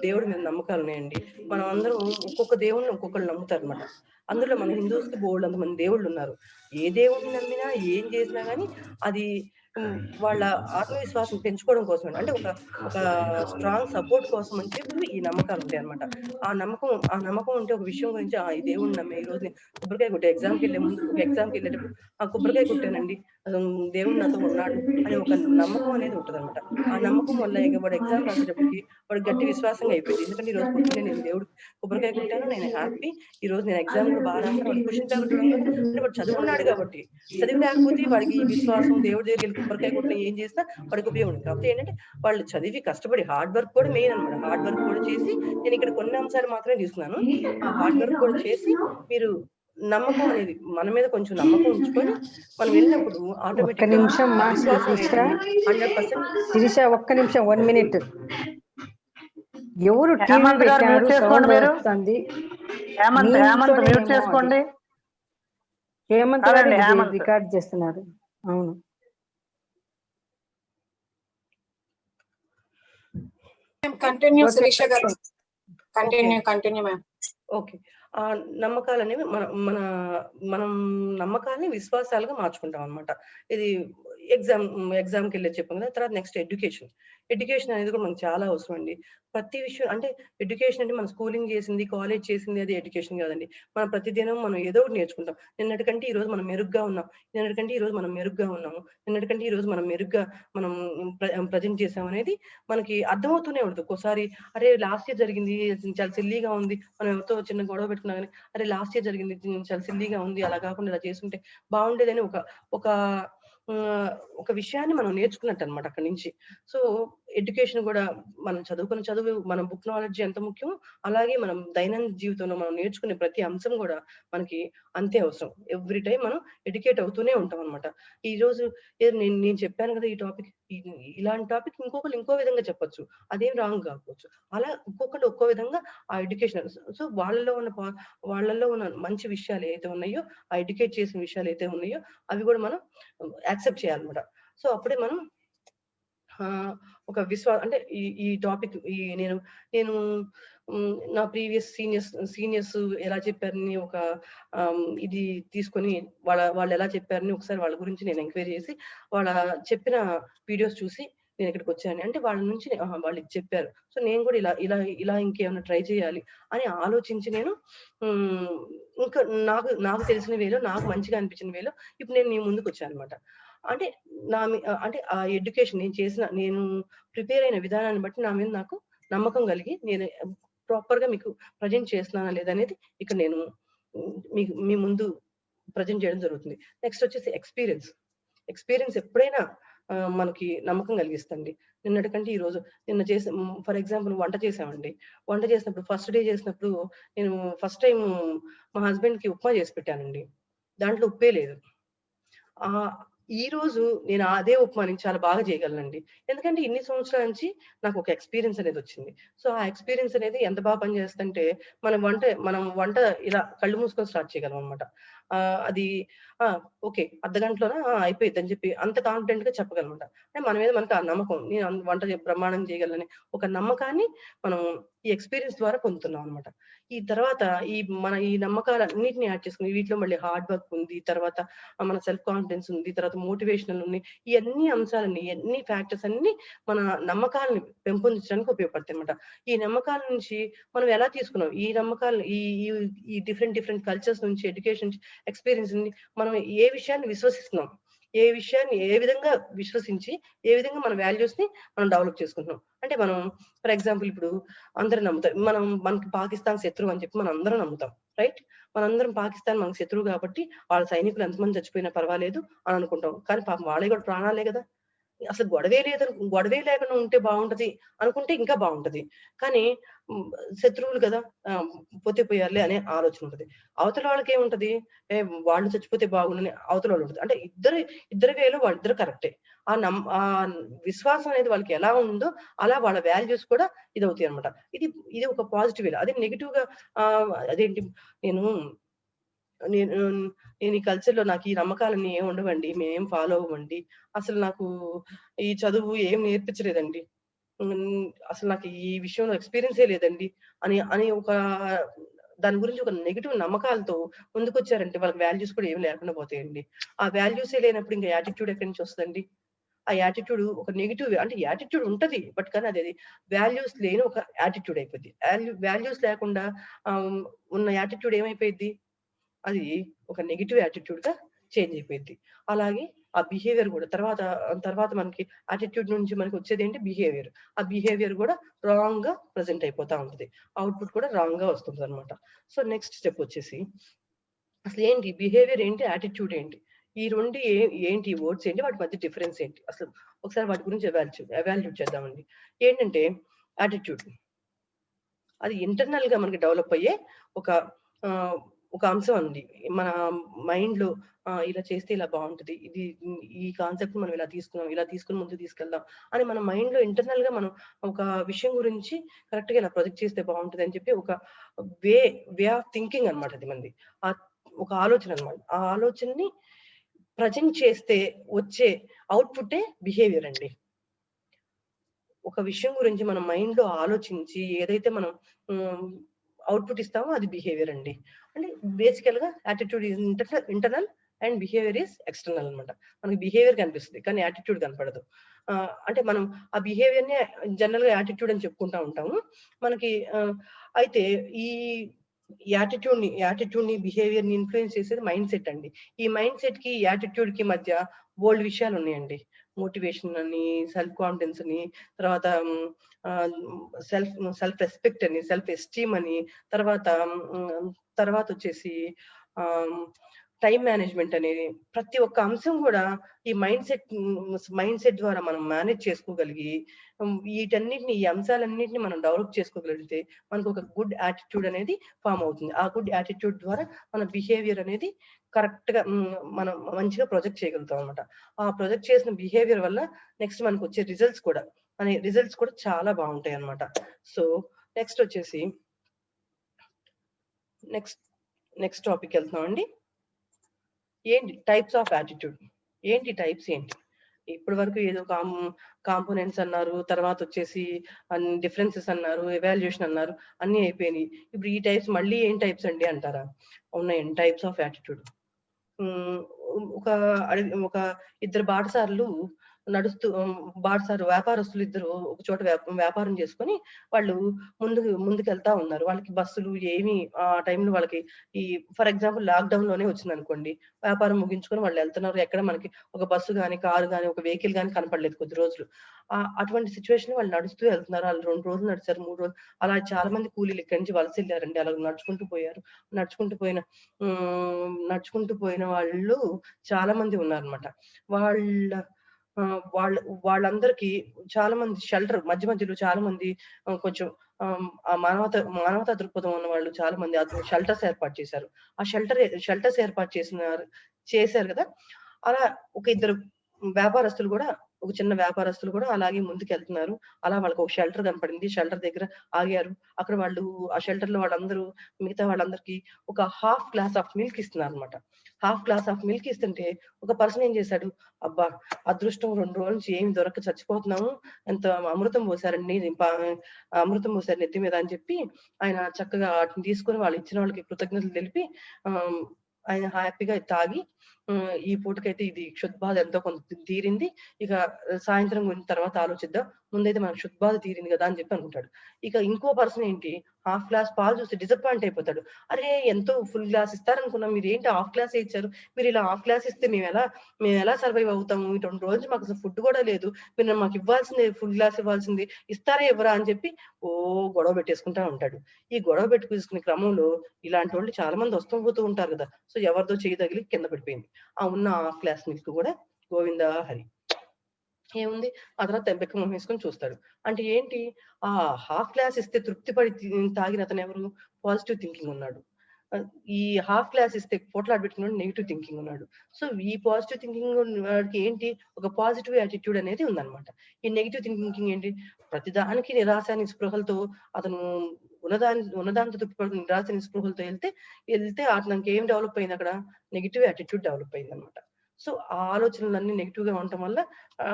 దేవుడి మీద నమ్మకాలు ఉన్నాయండి. మనం అందరం ఒక్కొక్క దేవుడిని ఒక్కొక్కరు నమ్ముతారు అనమాట. అందులో మన హిందూస్ కి బోల్డ్ మంది దేవుళ్ళు ఉన్నారు. ఏ దేవుడిని నమ్మినా ఏం చేసినా గానీ అది వాళ్ళ ఆత్మవిశ్వాసం పెంచుకోవడం కోసమే. అంటే ఒక స్ట్రాంగ్ సపోర్ట్ కోసం అని చెప్పి ఈ నమ్మకాలు ఉంటాయి అన్నమాట. ఆ నమ్మకం ఉంటే ఒక విషయం గురించి ఈ దేవుడిని నమ్మే ఈ రోజు నేను కొబ్బరికాయ కొట్టే ఎగ్జామ్‌కి వెళ్ళేటప్పుడు కొబ్బరికాయ కొట్టానండి. దేవుడు నాతో ఉన్నాడు అనే ఒక నమ్మకం అనేది ఉంటదన్నమాట. ఆ నమ్మకం వల్ల ఇక వాడు ఎగ్జామ్ రాసేటప్పటికి వాడికి గట్టి విశ్వాసంగా అయిపోయింది. ఎందుకంటే ఈ రోజు పొద్దున్నే నేను దేవుడికి కొబ్బరికాయ కొట్టాను. నేను హ్యాపీ. ఈ రోజు నేను ఎగ్జామ్ కూడా బాగా రాసాను. వాడు క్వెషన్ పేపర్ చూడంగానే అంటే వాడు చదువుకున్నాడు కాబట్టి. చదివి లేకపోతే వాడికి ఈ విశ్వాసం దేవుడి దగ్గరికెళ్ళి కొబ్బరికాయ కొట్టినా ఏం చేసినా వాడికి ఉపయోగం ఉండదు. కాకపోతే ఏంటంటే వాళ్ళు చదివి కష్టపడి హార్డ్ వర్క్ కూడా మెయిన్ అన్నమాట. హార్డ్ వర్క్ కూడా చేసి నేను ఇక్కడ కొన్ని అంశాలు మాత్రమే తీసుకున్నాను. ఆ హార్డ్ వర్క్ కూడా చేసి మీరు నమ్మకం అనేది మన మీద కొంచెం నమ్మకం ఉంచుకొని మనం వెళ్ళినప్పుడు ఒక్క ఆటోమేటిక్ గా నిమిషం ఆ మా విశ్వాసం శిరీష, అనేది 100% శిరీష ఒక్క నిమిషం, 1 మినిట్. ఎవరు టీవీ హేమంత్ గారు పెట్టారు, మ్యూట్ చేసుకోండి సౌండ్ మీరు. వస్తుంది. హేమంత్ మీ మ్యూట్ ఇంట్లోనేమో అది. చేసుకోండి. హేమంత్ గారు అదండి ఇది హేమంత్. రికార్డ్ చేస్తున్నారు. అవును, కంటిన్యూ ఓకే. శిరీష గారు, కంటిన్యూ మ్యామ్. ఓకే. ఆ నమ్మకాలనేవి మనం నమ్మకాల్ని విశ్వాసాలుగా మార్చుకుంటాం అన్నమాట. ఇది ఎగ్జామ్‌కెళ్ళేది చెప్పాం కదా! తర్వాత నెక్స్ట్ ఎడ్యుకేషన్ అనేది కూడా మనకు చాలా అవసరం అండి. ప్రతి విషయం అంటే ఎడ్యుకేషన్ అంటే మనం స్కూలింగ్ చేసింది, కాలేజ్ చేసింది అది ఎడ్యుకేషన్ కాదండి. మనం ప్రతిదినం మనం ఏదో ఒకటి నేర్చుకుంటాం. నిన్నటికంటే ఈరోజు మనం మెరుగ్గా ఉన్నాం. నిన్నటికంటే ఈరోజు మనం మెరుగ్గా ఉన్నాము. నిన్నటికంటే ఈరోజు మనం మెరుగ్గా మనం ప్రెజెంట్ చేసామనేది మనకి అర్థమవుతూనే ఉంటది. ఒక్కోసారి అరే! లాస్ట్ ఇయర్ జరిగింది చాలా సిల్లీగా ఉంది. మనం ఎవరితో చిన్న గొడవ పెట్టుకున్నా గాని, అరే! లాస్ట్ ఇయర్ జరిగింది చాలా సిల్లీగా ఉంది. అలా కాకుండా ఇలా చేసుంటే బాగుండేదని ఒక ఒక విషయాన్ని మనం నేర్చుకున్నట్టన్నమాట అక్కడి నుంచి. సో, ఎడ్యుకేషన్ గూడా మనం చదువుకున్న చదువు, మన బుక్ నాలెడ్జ్ ఎంత ముఖ్యమో, అలాగే మనం దైనందిన జీవితంలో మనం నేర్చుకునే ప్రతి అంశం గూడా మనకి అంతే అవసరం. ఎవ్రీ టైమ్ మనం ఎడ్యుకేట్ అవుతూనే ఉంటామన్నమాట. ఈరోజు నేను చెప్పాను గదా! ఈ టాపిక్ ఇలాంటి టాపిక్ ఇంకొకళ్ళు ఇంకో విధంగా చెప్పొచ్చు. అదేం రాంగ్ కాకపోవచ్చు. అలా ఒక్కొక్కళ్ళు ఒక్కో విధంగా ఆ ఎడ్యుకేషన్ సో, వాళ్ళలో ఉన్న మంచి విషయాలు ఏవైతే ఉన్నాయో, ఆ ఎడ్యుకేట్ చేసిన విషయాలు ఏవైతే ఉన్నాయో, అవి గూడా మనం యాక్సెప్ట్ చేయాలన్నమాట. సో, అప్పుడే మనం ఒక అంటే ఈ టాపిక్ నేను నేను నా ప్రీవియస్ సీనియర్స్ ఎలా చెప్పారని ఒక ఇది తీసుకొని వాళ్ళు ఎలా చెప్పారని ఒకసారి వాళ్ళ గురించి నేను ఎంక్వైరీ చేసి వాళ్ళ చెప్పిన వీడియోస్ చూసి నేను ఇక్కడికి వచ్చాను. అంటే వాళ్ళ నుంచి వాళ్ళు ఇది చెప్పారు. సో నేను కూడా ఇలా ఇలా ఇలా ఇంకేమైనా ట్రై చేయాలి అని ఆలోచించి నేను ఇంకా నాకు తెలిసిన వేలో, నాకు మంచిగా అనిపించిన వేలో ఇప్పుడు నేను మీ ముందుకు వచ్చానన్నమాట. అంటే అంటే ఆ ఎడ్యుకేషన్ నేను ప్రిపేర్ అయిన విధానాన్ని బట్టి నా మీద నాకు నమ్మకం కలిగి నేను ప్రాపర్‌గా మీకు ప్రెజెంట్ చేస్తున్నానా లేదా అనేది ఇక్కడ నేను మీ ముందు ప్రెజెంట్ చేయడం జరుగుతుంది. నెక్స్ట్ వచ్చేసి ఎక్స్‌పీరియన్స్ ఎప్పుడైనా మనకి నమ్మకం కలిగిస్తదండి. నిన్నటికంటే ఈరోజు ఫర్ ఎగ్జాంపుల్ వంట చేసామండి. వంట చేసినప్పుడు ఫస్ట్ డే చేసినప్పుడు నేను ఫస్ట్ టైమ్ మా హస్బెండ్‌కి ఉప్మా చేసి పెట్టానండి. దాంట్లో ఉప్పే లేదు. ఈరోజు నేను అదే ఉప్మాని చాలా బాగా చేయగలనండి. ఎందుకంటే ఇన్ని సంవత్సరాల నుంచి నాకు ఒక ఎక్స్‌పీరియన్స్ అనేదొచ్చింది. సో, ఆ ఎక్స్‌పీరియన్స్ అనేది ఎంత బాగా పనిచేస్తదంటే, మనం వంట ఇలా కళ్ళు మూసుకొని స్టార్ట్ చేయగలమనమాట. అది ఆ! ఓకే. అర్ధగంటలోన అయిపోయిద్దని చెప్పి అంత కాన్ఫిడెంట్‌గా చెప్పగలమనమాట. అంటే మన మీద మనకు ఆ నమ్మకం. నేను వంట బ్రహ్మాండంగా చేయగలనని ఒక నమ్మకాన్ని మనం ఈ ఎక్స్‌పీరియన్స్ ద్వారా పొందుతున్నాం అనమాట. ఈ తర్వాత ఈ నమ్మకాలన్నిటిని యాడ్ చేసుకొని వీటిలో మళ్ళీ హార్డ్ వర్క్ ఉంది. తర్వాత మన సెల్ఫ్ కాన్ఫిడెన్స్ ఉంది. తర్వాత మోటివేషనల్ ఉన్నాయి. ఇయన్నీ అంశాలన్నీ, ఇయన్నీ ఫ్యాక్టర్స్ అన్నీ మన నమ్మకాలను పెంపొందించడానికి ఉపయోగపడతాయన్నమాట. ఈ నమ్మకాల నుంచి మనం ఎలా తీసుకున్నాం? ఈ నమ్మకాలు ఈ ఈ ఈ డిఫరెంట్ కల్చర్స్ నుంచి, ఎడ్యుకేషన్ నుంచి, ఎక్స్‌పీరియన్స్ నుండి మనం ఏ విషయాన్ని విశ్వసిస్తున్నాం? ఏ విషయాన్ని ఏ విధంగా విశ్వసించి, ఏ విధంగా మన వాల్యూస్‌ని మనం డెవలప్ చేసుకుంటున్నాం? అంటే మనం ఫర్ ఎగ్జాంపుల్ ఇప్పుడు అందరూ నమ్ముతారు. మనకి పాకిస్తాన్ శత్రువు అని చెప్పి మనందరం నమ్ముతాం. రైట్? మనందరం పాకిస్తాన్ మనకు శత్రువు కాబట్టి వాళ్ళ సైనికులు ఎంతమంది చచ్చిపోయినా పర్వాలేదు అని అనుకుంటాం. కానీ పాపం వాళ్ళయి కూడా ప్రాణాలే గదా! అసలు గొడవే లేకుండా ఉంటే బావుంటది అనుకుంటే ఇంకా బావుంటది. కానీ హ్మ్, శత్రువులు కదా! పోతే పోయారులే అనే ఆలోచన ఉంటది. అవతల వాళ్ళకేముంటది? వాళ్ళు చచ్చిపోతే బాగుండని అవతలోళ్ళుంటది. అంటే ఇద్దరి వేలో వాళ్ళిద్దరు కరెక్టే. విశ్వాసం అనేది వాళ్ళకి ఎలా ఉందో అలా వాళ్ళ వాల్యూస్ కూడా ఇదవుతాయన్నమాట. ఇది ఒక పాజిటివ్ వేలో. అదే నెగెటివ్‌గా అదేంటి నేను నేను నేను ఈ కల్చర్‌లో నాకు ఈ నమ్మకాలన్నీ ఏమి ఉండవండి. మేమేం ఫాలో అవ్వమండి. అసలు నాకు ఈ చదువు ఏం నేర్పించలేదండి. అసలు నాకు ఈ విషయంలో ఎక్స్‌పీరియన్సే లేదండి అని అని దాని గురించి ఒక నెగెటివ్ నమ్మకాలతో ముందుకొచ్చారంటే వాళ్ళకి వాల్యూస్ కూడా ఏమి లేకుండా పోతాయండి. ఆ వాల్యూసే లేనప్పుడు ఇంక యాటిట్యూడ్ ఎక్కడి నుంచి వస్తదండి? ఆ యాటిట్యూడ్ ఒక నెగెటివ్ అంటే యాటిట్యూడ్ ఉంటది. కానీ అది వాల్యూస్ లేని ఒక యాటిట్యూడ్ అయిపోద్ది. వాల్యూస్ లేకుండా ఉన్న యాటిట్యూడ్ ఏమైపోయిద్ది? అది ఒక నెగెటివ్ యాటిట్యూడ్‌గా చేంజ్ అయిపోయిద్ది. అలాగే ఆ బిహేవియర్ గూడా తర్వాత మనకి యాటిట్యూడ్ నుంచి మనకొచ్చేదేంటి బిహేవియర్. ఆ బిహేవియర్ గూడా రాంగ్‌గా ప్రెజెంట్ అయిపోతా ఉంటది. అవుట్‌పుట్ కూడా రాంగ్‌గా వస్తుందనమాట. సో, నెక్స్ట్ స్టెప్ వచ్చేసి అసలేంటి బిహేవియర్ ఏంటి? యాటిట్యూడ్ ఏంటి? ఈ 2 ఏంటి? ఈ వర్డ్స్ ఏంటి? వాటి మధ్య డిఫరెన్స్ ఏంటి? అసలు ఒకసారి వాటి గురించి ఎవాల్యుయేట్ చేద్దామండి. ఏంటంటే యాటిట్యూడ్. అది ఇంటర్నల్‌గా మనకి డెవలప్ అయ్యే ఒక ఆహ్, ఒక అంశం అండి. మన మైండ్‌లో ఇలా చేస్తే ఇలా బావుంటది. ఈ కాన్సెప్ట్‌ని మనం ఇలా తీసుకొని ముందుకు తీసుకెళ్దాం అని మన మైండ్‌లో ఇంటర్నల్‌గా మనం ఒక విషయం గురించి కరెక్ట్‌గా ఇలా ప్రొజెక్ట్ చేస్తే బావుంటదని చెప్పి ఒక వే వే ఆఫ్ థింకింగ్ అన్నమాట అది మనది. ఒక ఆలోచన అన్నమాట. ఆ ఆలోచనని ప్రెజెంట్ చేస్తే వచ్చే ఔట్‌పుట్టే బిహేవియర్ అండి. ఒక విషయం గురించి మన మైండ్‌లో ఆలోచించి ఏదైతే మనం హ్మ్, ఔట్‌పుట్ ఇస్తామో అది బిహేవియర్ అండి. అంటే బేసికల్‌గా attitude is internal and behaviour is external అన్నమాట. మనకి బిహేవియర్ కనిపిస్తది. కానీ యాటిట్యూడ్ కనపడదు. అంటే మనం ఆ బిహేవియర్‌నే జనరల్‌గా యాటిట్యూడ్ అని చెప్పుకుంటా ఉంటాము. మనకి అయితే ఈ యాటిట్యూడ్‌ని, బిహేవియర్‌ని ఇన్‌ఫ్లూయెన్స్ చేసేది మైండ్ సెట్ అండి. ఈ మైండ్ సెట్‌కి, యాటిట్యూడ్‌కి మధ్య బోలెడు విషయాలున్నాయండి. మోటివేషన్ అని, సెల్ఫ్ కాన్ఫిడెన్స్ అని, తర్వాత ఆహ్, సెల్ఫ్ రెస్పెక్ట్ అని, సెల్ఫ్ ఎస్టీమ్ అని, తర్వాత తర్వాతొచ్చేసి ఆహ్, టైమ్ మేనేజ్‌మెంట్ అనేది ప్రతి ఒక్క అంశం గూడా ఈ మైండ్ సెట్ ద్వారా మనం మేనేజ్ చేసుకోగలిగి ఈ అంశాలన్నిటిని మనం డెవలప్ చేసుకోగలిగితే మనకొక గుడ్ యాటిట్యూడ్ అనేది ఫార్మ్ అవుతుంది. ఆ గుడ్ యాటిట్యూడ్ ద్వారా మన బిహేవియర్ అనేది కరెక్ట్‌గా మనం మంచిగా ప్రొజెక్ట్ చేయగలుగుతాం అన్నమాట. ఆ ప్రొజెక్ట్ చేసిన బిహేవియర్ వల్ల నెక్స్ట్ మనకొచ్చే రిజల్ట్స్ కూడా చాలా బావుంటాయన్నమాట. సో, నెక్స్ట్ వచ్చేసి నెక్స్ట్ నెక్స్ట్ టాపిక్‌కెళ్తున్నామండి. ఏంటి టైప్స్ ఆఫ్ యాటిట్యూడ్. ఏంటి టైప్స్ ఏంటి? ఇప్పటి వరకు ఏదో కాంపోనెంట్స్ అన్నారు, తర్వాత వచ్చేసి డిఫరెన్సెస్ అన్నారు, ఎవాల్యుయేషన్ అన్నారు, అన్ని అయిపోయినాయి. ఇప్పుడు ఈ టైప్స్ మళ్ళీ ఏం టైప్స్ అండి అంటారా? ఉన్నాయండి టైప్స్ ఆఫ్ యాటిట్యూడ్. ఒక ఒక ఇద్దరు బాటసారులు నడుస్తూ బాటసారు వ్యాపారస్తులు ఇద్దరు ఒక చోట వ్యాపారం చేసుకొని వాళ్ళు ముందుకెళ్తా ఉన్నారు. వాళ్ళకి బస్సులు ఏమి ఆ టైంలో వాళ్ళకి ఈ ఫర్ ఎగ్జాంపుల్ లాక్‌డౌన్ లోనే వచ్చిందనుకోండి. వ్యాపారం ముగించుకొని వాళ్ళు వెళ్తున్నారు. ఎక్కడ మనకి ఒక బస్సు గాని, కారు గాని, ఒక వెహికల్ గాని కనపడలేదు కొద్ది రోజులు. అటువంటి సిట్యుయేషన్‌లో వాళ్ళు నడుస్తూ వెళ్తున్నారు. ఆళ్ళు 2 రోజులు నడిచారు, 3 రోజులు అలా చాలా మంది కూలీలు ఇక్కడి నుంచి వలసెళ్లారండి. అలా నడుచుకుంటూ పోయారు. నడుచుకుంటూ పోయిన నడుచుకుంటూ పోయిన వాళ్ళు చాలా మంది ఉన్నారన్నమాట. వాళ్ళ వాళ్ళందరికీ చాలా మంది షెల్టర్ మధ్యలో చాలా మంది కొంచెం ఆ మానవతా దృక్పథం ఉన్న వాళ్ళు చాలా మంది షెల్టర్స్ ఏర్పాటు చేశారు. ఆ షెల్టర్స్ ఏర్పాటు చేశారు కదా! అలా ఒక ఇద్దరు వ్యాపారస్తులు కూడా ఒక చిన్న వ్యాపారస్తులు కూడా అలాగే ముందుకెళ్తున్నారు. అలా వాళ్ళకి ఒక షెల్టర్ కనపడింది. షెల్టర్ దగ్గర ఆగారు. అక్కడ వాళ్ళు ఆ షెల్టర్‌లో వాళ్ళందరూ మిగతా వాళ్ళందరికీ ఒక హాఫ్ గ్లాస్ ఆఫ్ మిల్క్ ఇస్తున్నారన్నమాట. హాఫ్ గ్లాస్ ఆఫ్ మిల్క్ ఇస్తుంటే ఒక పర్సన్ ఏం చేశాడు, అబ్బా! అదృష్టం 2 రోజుల నుంచి ఏమి దొరక్క చచ్చిపోతున్నాము. ఎంత అమృతం పోసారండి అమృతం పోసారు నెత్తి మీద అని చెప్పి ఆయన చక్కగా వాటిని తీసుకొని వాళ్ళు ఇచ్చిన వాళ్ళకి కృతజ్ఞతలు తెలిపి ఆహ్, ఆయన హ్యాపీగా తాగి ఈ పూటకైతే ఇది క్షుద్బాధ ఎంతో కొంత తీరింది. ఇక సాయంత్రం గురించి తర్వాత ఆలోచిద్దాం. ముందైతే మనకు క్షుద్బాధ తీరింది కదా! అని చెప్పి అనుకుంటాడు. ఇక ఇంకో పర్సన్ ఏంటి హాఫ్ గ్లాస్ పాలు చూసి డిసప్పాయింట్ అయిపోతాడు. అరే! ఎంతో ఫుల్ గ్లాస్ ఇస్తారనుకున్నాం. మీరేంటి హాఫ్ గ్లాసే ఇచ్చారు. మీరు ఇలా హాఫ్ గ్లాస్ ఇస్తే మేమెలా సర్వైవ్ అవుతాము? ఈ 2 రోజులు మాకు అసలు ఫుడ్ కూడా లేదు. మీరు మాకు ఇవ్వాల్సిందే ఫుల్ గ్లాస్ ఇవ్వాల్సింది. ఇస్తారా ఇవ్వరా అని చెప్పి గొడవ పెట్టేసుకుంటా ఉంటాడు. ఈ గొడవ పెట్టుకునే క్రమంలో ఇలాంటోళ్ళు చాలా మంది వస్తూ పోతూ ఉంటారు కదా! సో ఎవరిదో చెయ్యి తగిలి కింద పడిపోయింది. ఆ ఉన్న హాఫ్ గ్లాస్ మిల్క్ కూడా గోవిందా హరి. ఏముంది ఆ తర్వాత బెక్క మొహం వేసుకొని చూస్తాడు. అంటే ఏంటి ఆ హాఫ్ గ్లాస్ ఇస్తే తృప్తి పడి తాగిన అతనెవరు? పాజిటివ్ థింకింగ్ ఉన్నాడు. ఈ హాఫ్ గ్లాస్ ఇస్తే పోట్లాట పెట్టుకున్నాడు నెగెటివ్ థింకింగ్ ఉన్నాడు. సో ఈ పాజిటివ్ థింకింగ్ వాడికి ఏంటి ఒక పాజిటివ్ యాటిట్యూడ్ అనేది ఉందన్నమాట. ఈ నెగెటివ్ థింకింగ్ ఏంటి ప్రతిదానికి నిరాశ నిస్పృహలతో అతను ఉన్నదాంతో తృప్తిపడుతున్న నిరాశ నిస్పృహలతో వెళ్తే అతనికి ఏం డెవలప్ అయింది అక్కడ నెగెటివ్ యాటిట్యూడ్ డెవలప్ అయిందన్నమాట. సో ఆ ఆలోచనలన్నీ నెగెటివ్ గా ఉండటం వల్ల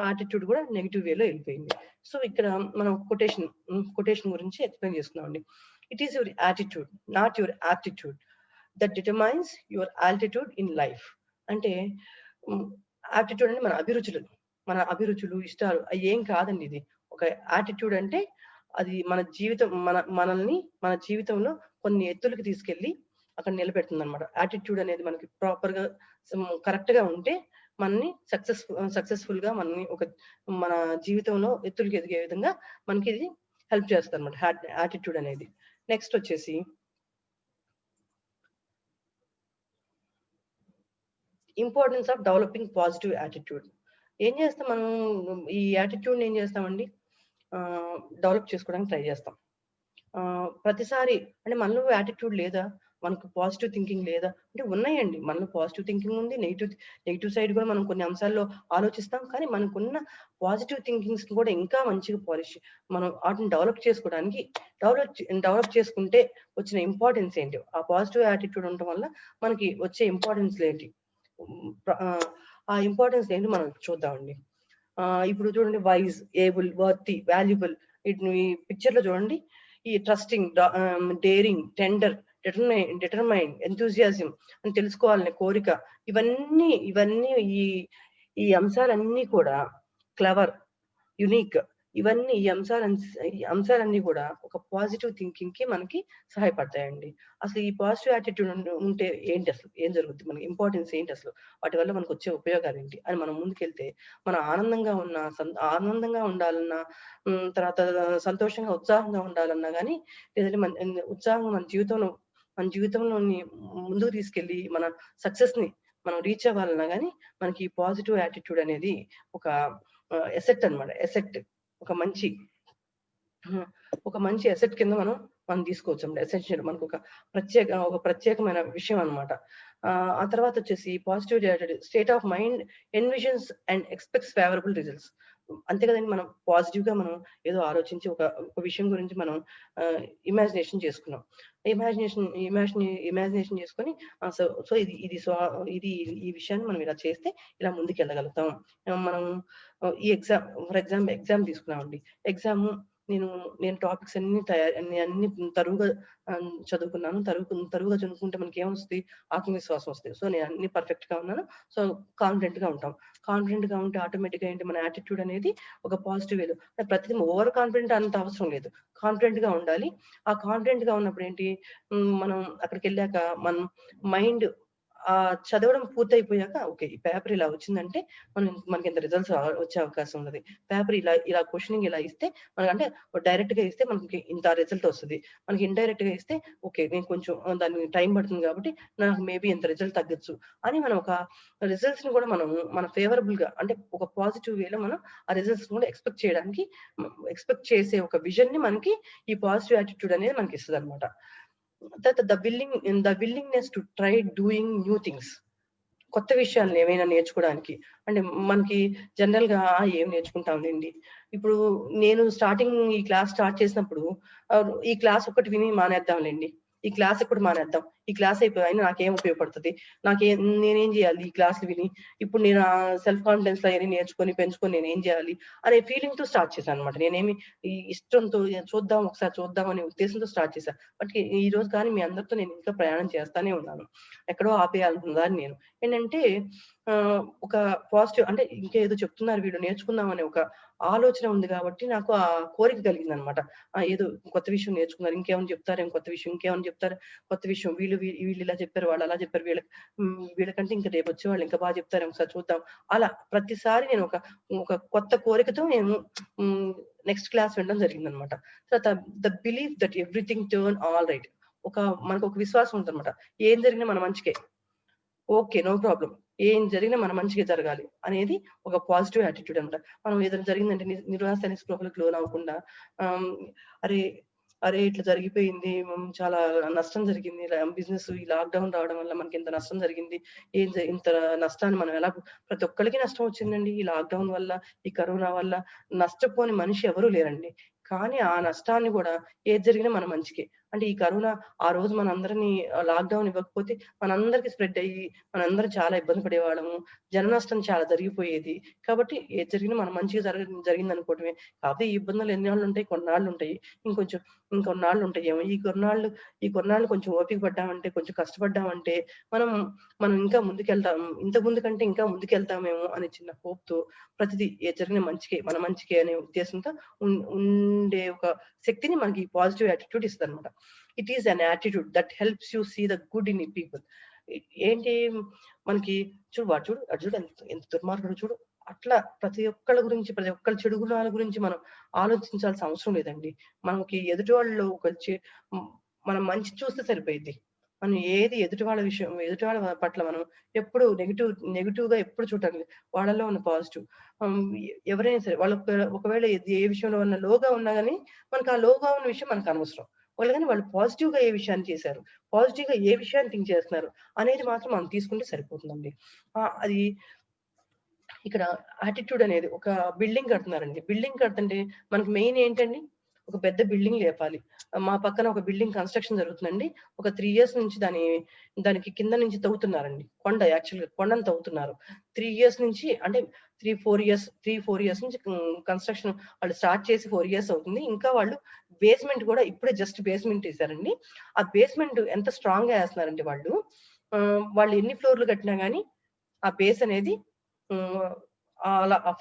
యాటిట్యూడ్ కూడా నెగెటివ్ వేలో వెళ్ళిపోయింది. సో ఇక్కడ మనం కొటేషన్ గురించి ఎక్స్ప్లెయిన్ చేసుకున్నామండి. It is your attitude not your aptitude that determines your altitude in life. అంటే యాప్టిట్యూడ్ అంటే మన అభిరుచులు ఇష్టాలు అవి ఏం కాదండి. ఇది ఒక యాటిట్యూడ్ అంటే అది మన జీవితంలో కొన్ని ఎత్తులకు తీసుకెళ్లి అక్కడ నిలబెడుతుంది అనమాట. యాటిట్యూడ్ అనేది మనకి ప్రాపర్ గా కరెక్ట్ గా ఉంటే మనని సక్సెస్ఫుల్ గా మన జీవితంలో ఎత్తులకు ఎదిగే విధంగా మనకి ఇది హెల్ప్ చేస్తుంది అనమాట యాటిట్యూడ్ అనేది. నెక్స్ట్ వచ్చేసి importance of developing positive attitude. ఏం చేస్తాం మనం ఈ యాటిట్యూడ్ ఏం చేస్తామండి డెవలప్ చేసుకోవడానికి ట్రై చేస్తాం. ప్రతిసారి అంటే మనలో యాటిట్యూడ్ లేదా, మనకు పాజిటివ్ థింకింగ్ లేదా అంటే ఉన్నాయండి. మనలో పాజిటివ్ థింకింగ్ ఉంది. నెగిటివ్ సైడ్ కూడా మనం కొన్ని అంశాల్లో ఆలోచిస్తాం. కానీ మనకున్న పాజిటివ్ థింకింగ్స్ కూడా ఇంకా మంచిగా మనం వాటిని డెవలప్ చేసుకుంటే వచ్చిన ఇంపార్టెన్స్ ఏంటి, ఆ పాజిటివ్ యాటిట్యూడ్ ఉండటం వల్ల మనకి వచ్చే ఇంపార్టెన్స్ ఏంటి, ఆ ఇంపార్టెన్స్ ఏంటి మనం చూద్దామండి. ఇప్పుడు చూడండి వైజ్, ఏబుల్, వర్తి, వాల్యుబుల్. ఈ పిక్చర్ లో చూడండి ఈ trusting, daring, tender, determine, enthusiasm అని తెలుసుకోవాలనే కోరిక, ఇవన్నీ ఈ అంశాలన్నీ కూడా క్లవర్, యునిక్, ఇవన్నీ ఈ అంశాలన్నీ కూడా ఒక పాజిటివ్ థింకింగ్ కి మనకి సహాయపడతాయండి. అసలు ఈ పాజిటివ్ యాటిట్యూడ్ ఉంటే ఏంటి, అసలు ఏం జరుగుతుంది, మనకి ఇంపార్టెన్స్ ఏంటి, అసలు వాటి వల్ల మనకు వచ్చే ఉపయోగాలు ఏంటి అని మనం ముందుకెళ్తే మనం ఆనందంగా ఉండాలన్నా, తర్వాత సంతోషంగా ఉత్సాహంగా ఉండాలన్నా గానీ, లేదంటే ఉత్సాహంగా మన జీవితంలోని ముందుకు తీసుకెళ్లి మన సక్సెస్ ని మనం రీచ్ అవ్వాలన్నా గానీ మనకి పాజిటివ్ యాటిట్యూడ్ అనేది ఒక ఎసెట్ అన్నమాట. ఒక మంచి ఎసెట్ కింద మనం తీసుకోవచ్చు అన్నమాట. ఎసెన్షియల్ మనకు ఒక ప్రత్యేకమైన విషయం అన్నమాట. ఆ తర్వాత వచ్చేసి positive state of mind envisions and expects favourable results. అంతే కదండి. మనం పాజిటివ్ గా మనం ఏదో ఆలోచించి ఒక ఒక విషయం గురించి మనం ఇమాజినేషన్ చేసుకున్నాం. ఇమాజినేషన్ చేసుకొని సో సో ఇది ఇది సో ఇది ఈ విషయాన్ని మనం ఇలా చేస్తే ఇలా ముందుకెళ్ళగలుగుతాం. మనం ఎగ్జామ్ తీసుకున్నామండి. ఎగ్జామ్ నేను నేను టాపిక్స్ అన్ని తరువుగా చదువుకున్నాను. తరువుగా చదువుకుంటే మనకేమొస్తది? ఆత్మవిశ్వాసం వస్తది. సో నేను అన్ని పర్ఫెక్ట్‌గా ఉన్నాను. సో కాన్ఫిడెంట్‌గా ఉంటాం. కాన్ఫిడెంట్‌గా ఉంటే ఆటోమేటిక్‌గా ఏంటి మన యాటిట్యూడ్ అనేది ఒక పాజిటివ్ వేలో ప్రతిదీ ఓవర్ కాన్ఫిడెంట్ అంత అవసరం లేదు. కాన్ఫిడెంట్‌గా ఉండాలి. ఆ కాన్ఫిడెంట్‌గా ఉన్నప్పుడు ఏంటి మనం అక్కడికెళ్ళాక మనం మైండ్ చదవడం పూర్తయిపోయాక ఓకే. ఈ పేపర్ ఇలా వచ్చిందంటే మనకింత రిజల్ట్స్ వచ్చే అవకాశం ఉన్నది. పేపర్ ఇలా క్వెషనింగ్ ఇలా ఇస్తే మనకంటే డైరెక్ట్‌గా ఇస్తే మనకి ఇంత రిజల్ట్ వస్తది. మనకి ఇండైరెక్ట్‌గా ఇస్తే ఓకే. నేను కొంచెం దానికి టైం పడుతుంది కాబట్టి నాకు మేబీ ఇంత రిజల్ట్ తగ్గొచ్చు అని మనం ఒక రిజల్ట్స్‌ని కూడా మనం మన ఫేవరబుల్‌గా అంటే ఒక పాజిటివ్ వేలో మనం ఆ రిజల్ట్స్‌ని కూడా ఎక్స్‌పెక్ట్ చేసే ఒక విజన్‌ని మనకి ఈ పాజిటివ్ యాటిట్యూడ్ అనేది మనకిస్తదనమాట. The willingness to try doing new things. కొత్త విషయాలను ఏమైనా నేర్చుకోవడానికి. అంటే మనకి జనరల్‌గా ఏం నేర్చుకుంటాంలెండి. ఇప్పుడు నేను ఈ క్లాస్ స్టార్ట్ చేసినప్పుడు ఈ క్లాస్ ఒక్కటి విని మానేద్దాంలెండి. ఈ క్లాస్ ఒక్కటి మానేద్దాం. ఈ క్లాస్ అయినా నాకేం ఉపయోగపడుతది? నేనేం జేయాలి ఈ క్లాస్‌లు విని? ఇప్పుడు నేను సెల్ఫ్ కాన్ఫిడెన్స్‌లో అయన్నీ నేర్చుకొని, పెంచుకొని నేనేం జేయాలి? అనే ఫీలింగ్‌తో స్టార్ట్ చేశాననమాట. నేనేమి ఈ ఇష్టంతో ఒకసారి చూద్దాం అనే ఉద్దేశంతో స్టార్ట్ చేశా. బట్ ఈరోజు కానీ మీ అందరితో నేను ఇంకా ప్రయాణం చేస్తానే ఉన్నాను. ఎక్కడో ఆపేయాలనుకున్న దాన్ని నేను. ఏంటంటే ఒక పాజిటివ్ అంటే ఇంకేదో చెప్తున్నారు వీళ్ళు నేర్చుకుందాం అనే ఒక ఆలోచన ఉంది కాబట్టి నాకు ఆ కోరిక కలిగిందనమాట. ఏదో కొత్త విషయం నేర్చుకున్నారు. ఇంకేమైనా చెప్తారేమో కొత్త విషయం, ఇంకేమైనా చెప్తారా కొత్త విషయం. వీళ్ళు ఇలా చెప్పారు, వాళ్ళు అలా చెప్పారు. వీళ్ళకంటే ఇంకా రేపొచ్చే వాళ్ళు ఇంకా బాగా చెప్తారేమో ఒకసారి చూద్దాం. అలా ప్రతిసారి నేను ఒక కొత్త కోరికతో నేను హ్మ్, నెక్స్ట్ క్లాస్ వినడం జరిగిందనమాట. తర్వాత the believe that everything turn all right. మనకొక విశ్వాసం ఉంటదనమాట. ఏం జరిగినా మన మంచికే. ఓకే. No problem. ఏం జరిగినా మన మంచికే జరగాలి అనేది ఒక పాజిటివ్ యాటిట్యూడ్ అన్నమాట. మనం ఏదైనా జరిగిందంటే నిరాశ నిస్పృహలకు లోనవ్వకుండా ఆహ్, అరే! అరే! ఇట్లా జరిగిపోయింది. చాలా నష్టం జరిగింది. బిజినెస్ ఈ లాక్‌డౌన్ రావడం వల్ల మనకింత నష్టం జరిగింది. ఇంత నష్టాన్ని మనం ఎలా ప్రతి ఒక్కళ్ళకి నష్టం వచ్చిందండి. ఈ లాక్‌డౌన్ వల్ల, ఈ కరోనా వల్ల నష్టపోని మనిషి ఎవరు లేరండి. కానీ ఆ నష్టాన్ని గూడా ఏది జరిగినా మన మంచికే. అంటే ఈ కరోనా ఆ రోజు మనందరిని లాక్‌డౌన్ ఇవ్వకపోతే మనందరికి స్ప్రెడ్ అయ్యి, మనందరం చాలా ఇబ్బంది పడేవాళ్ళము. జన నష్టం చాలా జరిగిపోయేది. కాబట్టి ఏది జరిగినా మన మంచిగా జరిగిందనుకోవటమే. కాకపోతే ఈ ఇబ్బందులు ఎన్నాళ్ళుంటాయి, కొన్నాళ్ళుంటాయి. ఇంకొంచెం ఇంకొన్నాళ్ళుంటాయేమో. ఈ కొన్నాళ్ళు కొంచెం ఓపిక పడ్డామంటే, కొంచెం కష్టపడ్డామంటే, మనం మనం ఇంకా ముందుకెళ్తాం. ఇంతకు ముందు కంటే ఇంకా ముందుకెళ్తామేమో అనే చిన్న హోప్‌తో ప్రతిదీ ఏది జరిగినా మంచికే, మన మంచికే అనే ఉద్దేశంతో ఉండే ఒక శక్తిని మనకి పాజిటివ్ యాటిట్యూడ్ ఇస్తదనమాట. It is an attitude that helps you see the good in people. ఏంటి మనకి అటు చూడు ఎంత దుర్మార్గుడో చూడు. అట్లా ప్రతి ఒక్కళ్ళ చెడు గుణాల గురించి మనం ఆలోచించాల్సిన అవసరం లేదండి. మనకి ఎదుటి వాళ్ళు హ్మ్, మనం మంచి చూస్తే సరిపోయిద్ది. మనం ఏది ఎదుటి వాళ్ళ పట్ల మనం ఎప్పుడు నెగెటివ్‌గా ఎప్పుడు చూడటానికి వాళ్ళలో ఉన్న పాజిటివ్. హ్మ్, ఎవరైనా సరే ఒకవేళ ఏ విషయంలో అన్నా లోగా ఉన్నా గాని మనకు ఆ లోగా ఉన్న విషయం మనకనవసరం. వాళ్ళు పాజిటివ్‌గా ఏ విషయాన్ని చేశారు? పాజిటివ్‌గా ఏ విషయాన్ని థింక్ చేస్తున్నారు? అనేది మాత్రం మనం తీసుకుంటే సరిపోతుందండి. అది ఇక్కడ యాటిట్యూడ్ అనేది ఒక బిల్డింగ్ కడుతున్నారండి. బిల్డింగ్ కడుతుంటే మనకు మెయిన్ ఏంటండి? ఒక పెద్ద బిల్డింగ్ లేపాలి. మా పక్కన ఒక బిల్డింగ్ కన్‌స్ట్రక్షన్ జరుగుతుందండి. ఒక 3 ఇయర్స్ నుంచి దానికి కింద నుంచి తవ్వుతున్నారండి. యాక్చువల్‌గా కొండను తవ్వుతున్నారు. 3 ఇయర్స్ నుంచి అంటే 4 ఇయర్స్ నుంచి కన్‌స్ట్రక్షన్ వాళ్ళు స్టార్ట్ చేసి 4 ఇయర్స్ అవుతుంది. ఇంకా వాళ్ళు బేస్‌మెంట్ కూడా ఇప్పుడే జస్ట్ బేస్‌మెంట్ ఏసారండి. ఆ బేస్‌మెంట్ ఎంత స్ట్రాంగ్‌గా ఏస్తున్నారంటే వాళ్ళు ఎన్ని ఫ్లోర్‌లు కట్టినా గాని ఆ బేస్ అనేది హ్మ్. అలా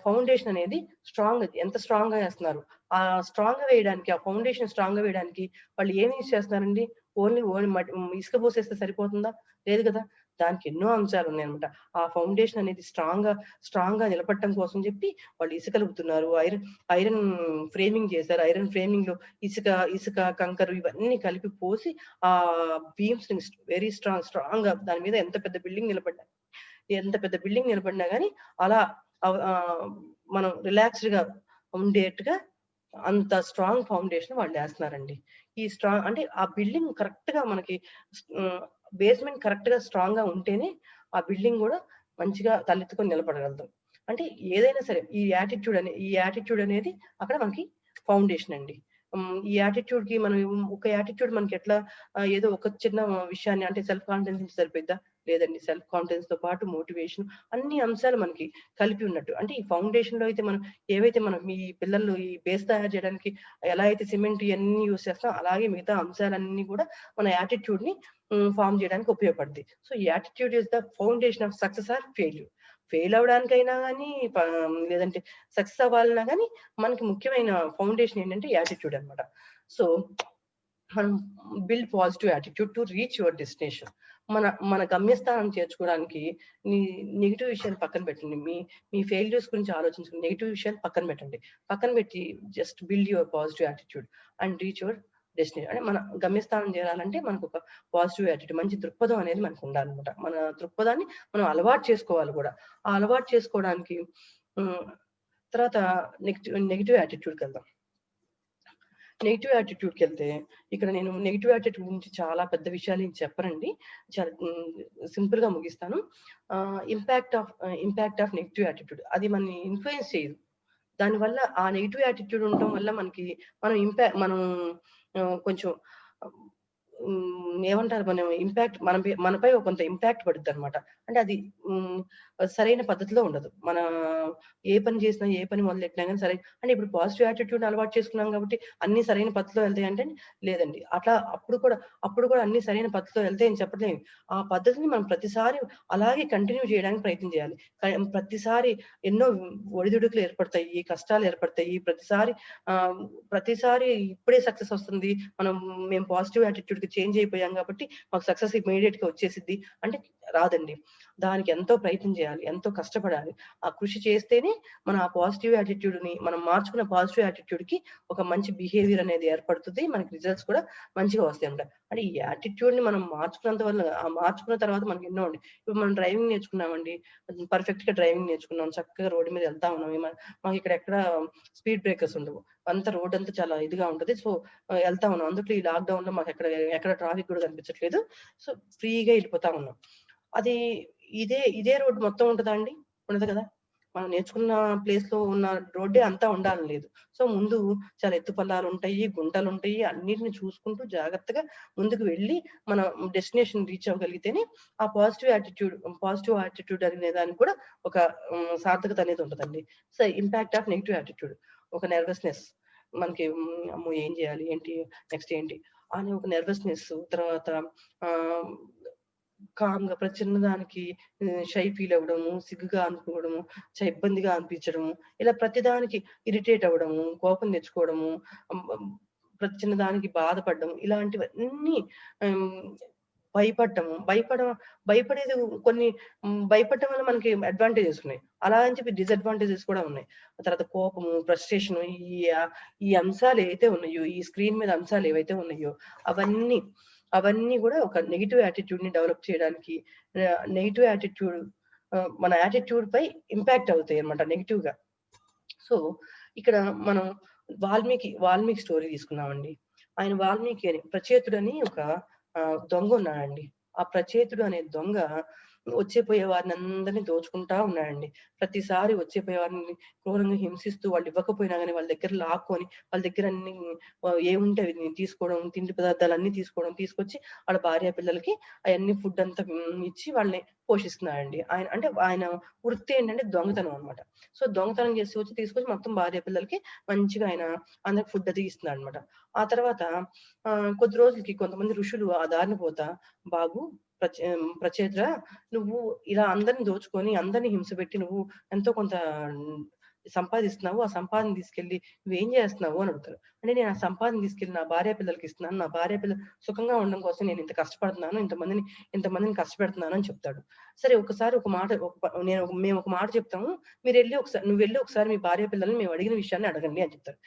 ఫౌండేషన్ అనేది ఎంత స్ట్రాంగ్‌గా ఏస్తున్నారు. ఆ ఫౌండేషన్ స్ట్రాంగ్‌గా వేయడానికి వాళ్ళు ఏమి యూజ్ చేస్తున్నారండి? ఓన్లీ ఇసుక పోసేస్తే సరిపోతుందా? లేదు కదా! దానికి ఎన్నో అంశాలున్నాయన్నమాట. ఆ ఫౌండేషన్ అనేది స్ట్రాంగ్‌గా నిలబడటం కోసం చెప్పి వాళ్ళు ఇసుక కలుపుతున్నారు. ఐరన్ ఫ్రేమింగ్ చేశారు. ఐరన్ ఫ్రేమింగ్‌లో ఇసుక, కంకరు ఇవన్నీ కలిపి పోసి బీమ్స్‌ని వెరీ స్ట్రాంగ్‌గా దాని మీద ఎంత పెద్ద బిల్డింగ్ నిలబడినా గాని అలా మనం రిలాక్స్‌డ్‌గా ఉండేట్టుగా అంత స్ట్రాంగ్ ఫౌండేషన్ వాళ్ళేస్తున్నారండి. అంటే ఆ బిల్డింగ్ కరెక్ట్‌గా మనకి హ్మ్, బేస్‌మెంట్ కరెక్ట్‌గా స్ట్రాంగ్‌గా ఉంటేనే ఆ బిల్డింగ్ గూడా మంచిగా తలెత్తుకొని నిలబడగలదు. అంటే ఏదైనా సరే ఈ యాటిట్యూడ్ అనేది అక్కడ మనకి ఫౌండేషన్ అండి. ఈ యాటిట్యూడ్‌కి మనం ఒక యాటిట్యూడ్ మనకి ఎట్లా ఏదో ఒక చిన్న విషయాన్ని అంటే సెల్ఫ్ కాన్ఫిడెన్స్ నుంచి సరిపోద్దా? లేదండి. సెల్ఫ్ కాన్ఫిడెన్స్‌తో పాటు మోటివేషన్ అన్ని అంశాలు మనకి కలిపి ఉన్నట్టు. అంటే ఈ ఫౌండేషన్‌లో అయితే మనం ఏవైతే మనం ఈ పిల్లలు ఈ బేస్ తయారు చేయడానికి ఎలా అయితే సిమెంట్ ఇయన్నీ యూజ్ చేస్తామో అలాగే మిగతా అంశాలన్నీ కూడా మన యాటిట్యూడ్‌ని ఫార్మ్ చేయడానికి ఉపయోగపడుద్ది. So, attitude is the foundation of success or failure. Fail అవ్వడానికైనా గాని లేదంటే సక్సెస్ అవ్వాలన్నా గాని మనకి ముఖ్యమైన ఫౌండేషన్ ఏంటంటే యాటిట్యూడ్ అన్నమాట. సో, మనం build positive attitude to reach your destination. మన గమ్యస్థానం చేర్చుకోవడానికి నీ నెగెటివ్ విషయాలు పక్కన పెట్టండి. మీ ఫెయిల్యూర్స్ గురించి ఆలోచించుకుని నెగెటివ్ విషయాలు పక్కన పెట్టండి. పక్కన పెట్టి just build your positive attitude and reach your destination. అంటే మన గమ్యస్థానం చేరాలంటే మనకు ఒక పాజిటివ్ యాటిట్యూడ్, మంచి దృక్పథం అనేది మనకు ఉండాలన్నమాట. మన దృక్పథాన్ని మనం అలవాటు చేసుకోవాలి కూడా. ఆ అలవాటు చేసుకోవడానికి హ్మ్, తర్వాత నెగెటివ్ యాటిట్యూడ్‌కెళ్దాం. నెగెటివ్ యాటిట్యూడ్‌కెళ్తే ఇక్కడ నేను నెగెటివ్ యాటిట్యూడ్ గురించి చాలా పెద్ద విషయాలు ఏం చెప్పనండి. చాలా సింపుల్‌గా ముగిస్తాను. ఇంపాక్ట్ ఆఫ్ నెగెటివ్ యాటిట్యూడ్ అది మనల్ని ఇన్‌ఫ్లూయెన్స్ చేయదు. దానివల్ల ఆ నెగెటివ్ యాటిట్యూడ్ ఉండటం వల్ల మనం కొంచెం ఏమంటారు మనం మనపై కొంత ఇంపాక్ట్ పడుద్దనమాట. అంటే అది హ్మ్, సరైన పద్ధతిలో ఉండదు. ఏ పని చేసినా, ఏ పని మొదలెట్టినా గాని అంటే ఇప్పుడు పాజిటివ్ యాటిట్యూడ్‌ని అలవాటు చేసుకున్నాం కాబట్టి అన్నీ సరైన పద్ధతిలో వెళ్తాయంటే లేదండి. అప్పుడు కూడా అన్నీ సరైన పద్ధతిలో వెళ్తాయని చెప్పట్లేదు. ఆ పద్ధతిని మనం ప్రతిసారి అలాగే కంటిన్యూ చేయడానికి ప్రయత్నం చేయాలి. ప్రతిసారి ఎన్నో ఒడిదుడుకులు ఏర్పడతాయి, కష్టాలు ఏర్పడతాయి. ప్రతిసారి ఇప్పుడే సక్సెస్ వస్తుంది. మేము పాజిటివ్ యాటిట్యూడ్‌కి చేంజ్ అయిపోయాం కాబట్టి మాకు సక్సెస్ ఇమ్మీడియేట్‌గా వచ్చేసిద్ది అంటే రాదండి. దానికి ఎంతో ప్రయత్నం చేయాలి. ఎంతో కష్టపడాలి. ఆ కృషి చేస్తేనే మనం మార్చుకున్న పాజిటివ్ యాటిట్యూడ్‌కి ఒక మంచి బిహేవియర్ అనేది ఏర్పడుతుంది. మనకి రిజల్ట్స్ కూడా మంచిగా వస్తాయన్నమాట. అంటే ఈ యాటిట్యూడ్‌ని మనం మార్చుకున్న తర్వాత మనకి ఎన్నో అండి. ఇప్పుడు మనం డ్రైవింగ్ నేర్చుకున్నామండి. పర్ఫెక్ట్‌గా డ్రైవింగ్ నేర్చుకున్నాం. చక్కగా రోడ్డు మీద వెళ్తా ఉన్నాం. మాకు ఇక్కడ ఎక్కడ స్పీడ్ బ్రేకర్స్ ఉండవు. రోడ్డంతా చాలా ఇదిగా ఉంటది. సో, ఎళ్తా ఉన్నాం. అందుట్లో ఈ లాక్‌డౌన్‌లో ఎక్కడ ట్రాఫిక్ కూడా కనిపించట్లేదు. సో, ఫ్రీగా ఎళ్ళిపోతా ఉన్నాం. అది ఇదే రోడ్డు మొత్తం ఉంటదా అండి? ఉండదు కదా! మనం నేర్చుకున్న ప్లేస్‌లో ఉన్న రోడ్డే అంతా ఉండాలని లేదు. సో, ముందు చాలా ఎత్తుపల్లాలుంటాయి, గుంటలుంటాయి. అన్నిటిని చూసుకుంటూ జాగ్రత్తగా ముందుకు వెళ్ళి మనం డెస్టినేషన్ రీచ్ అవ్వగలిగితేనే ఆ పాజిటివ్ యాటిట్యూడ్ అనే దానికి కూడా ఒక సార్థకత అనేది ఉంటదండి. So, impact of negative attitude. ఒక నెర్వస్‌నెస్ మనకి అమ్మో! ఏం చేయాలి? ఏంటి? నెక్స్ట్ ఏంటి? అనే ఒక నెర్వస్‌నెస్ తర్వాత ఆహ్, కామ్‌గా ప్రతి చిన్నదానికి షై ఫీల్ అవ్వడము, సిగ్గుగా అనుకోవడము, ఇబ్బందిగా అనిపించడము, ఇలా ప్రతిదానికి ఇరిటేట్ అవ్వడము, కోపం తెచ్చుకోవడము, హ్మ్, హ్మ్, ప్రతి చిన్నదానికి బాధపడడం ఇలాంటివన్నీ హ్మ్, భయపడటము. భయపడేది కొన్ని భయపడటం వల్ల మనకి అడ్వాంటేజెస్ ఉన్నాయి. అలా అని చెప్పి డిసడ్వాంటేజెస్ కూడా ఉన్నాయి. ఆ తర్వాత కోపము, ఫ్రస్ట్రేషను ఈ అంశాలు ఏవైతే ఉన్నాయో, ఈ స్క్రీన్ మీద అంశాలు ఏవైతే ఉన్నాయో అవన్నీ అవన్నీ గూడా ఒక నెగెటివ్ యాటిట్యూడ్‌ని డెవలప్ చేయడానికి నెగెటివ్ యాటిట్యూడ్ మన యాటిట్యూడ్‌పై ఇంపాక్ట్ అవుతాయన్నమాట నెగెటివ్‌గా. సో, ఇక్కడ మనం వాల్మీకి స్టోరీ తీసుకున్నామండి. ఆయన వాల్మీకి అని ప్రచేతుడని ఒక దొంగున్నాడండి. ఆ ప్రచేతుడు అనే దొంగ వచ్చే పోయే వారినందరిని దోచుకుంటా ఉన్నాడండి. ప్రతిసారి వచ్చే పోయే వారిని క్రూరంగా హింసిస్తూ వాళ్ళు ఇవ్వకపోయినా గాని వాళ్ళ దగ్గర లాక్కొని వాళ్ళ దగ్గర అన్ని ఏముంటే అవి తీసుకోవడం, తిండి పదార్థాలన్నీ తీసుకొచ్చి వాళ్ళ భార్య పిల్లలకి అయన్నీ ఫుడ్ అంతా ఇచ్చి వాళ్ళని పోషిస్తున్నాడండి. ఆయన వృత్తి ఏంటంటే దొంగతనం అన్నమాట. సో, దొంగతనం తీసుకొచ్చి మొత్తం భార్య పిల్లలకి మంచిగా ఆయన అందరికి ఫుడ్ అది ఇస్తున్నాడన్నమాట. ఆ తర్వాత కొద్ది రోజులకి కొంతమంది ఋషులు ఆ దారిన పోతా, "బాబు ప్రచేతుడా నువ్వు ఇలా అందరిని దోచుకొని, అందరిని హింసపెట్టి నువ్వు ఎంతో కొంత సంపాదిస్తున్నావు. ఆ సంపాదన తీసుకెళ్ళి నువ్వేం చేస్తున్నావు?" అని అడుగుతారు. అంటే నేను ఆ సంపాదన తీసుకెళ్ళి నా భార్య పిల్లలకి ఇస్తున్నాను. నా భార్య పిల్లలు సుఖంగా ఉండడం కోసం నేను ఇంత కష్టపడుతున్నాను. ఇంతమందిని కష్టపెడుతున్నాను అని చెప్తాడు. సరే ఒకసారి ఒక మాట ఒక ప నేను మేము ఒక మాట చెప్తాము. నువ్వెళ్లి ఒకసారి మీ భార్య పిల్లల్ని మేము అడిగిన విషయాన్ని అడగండి అని చెప్తారు.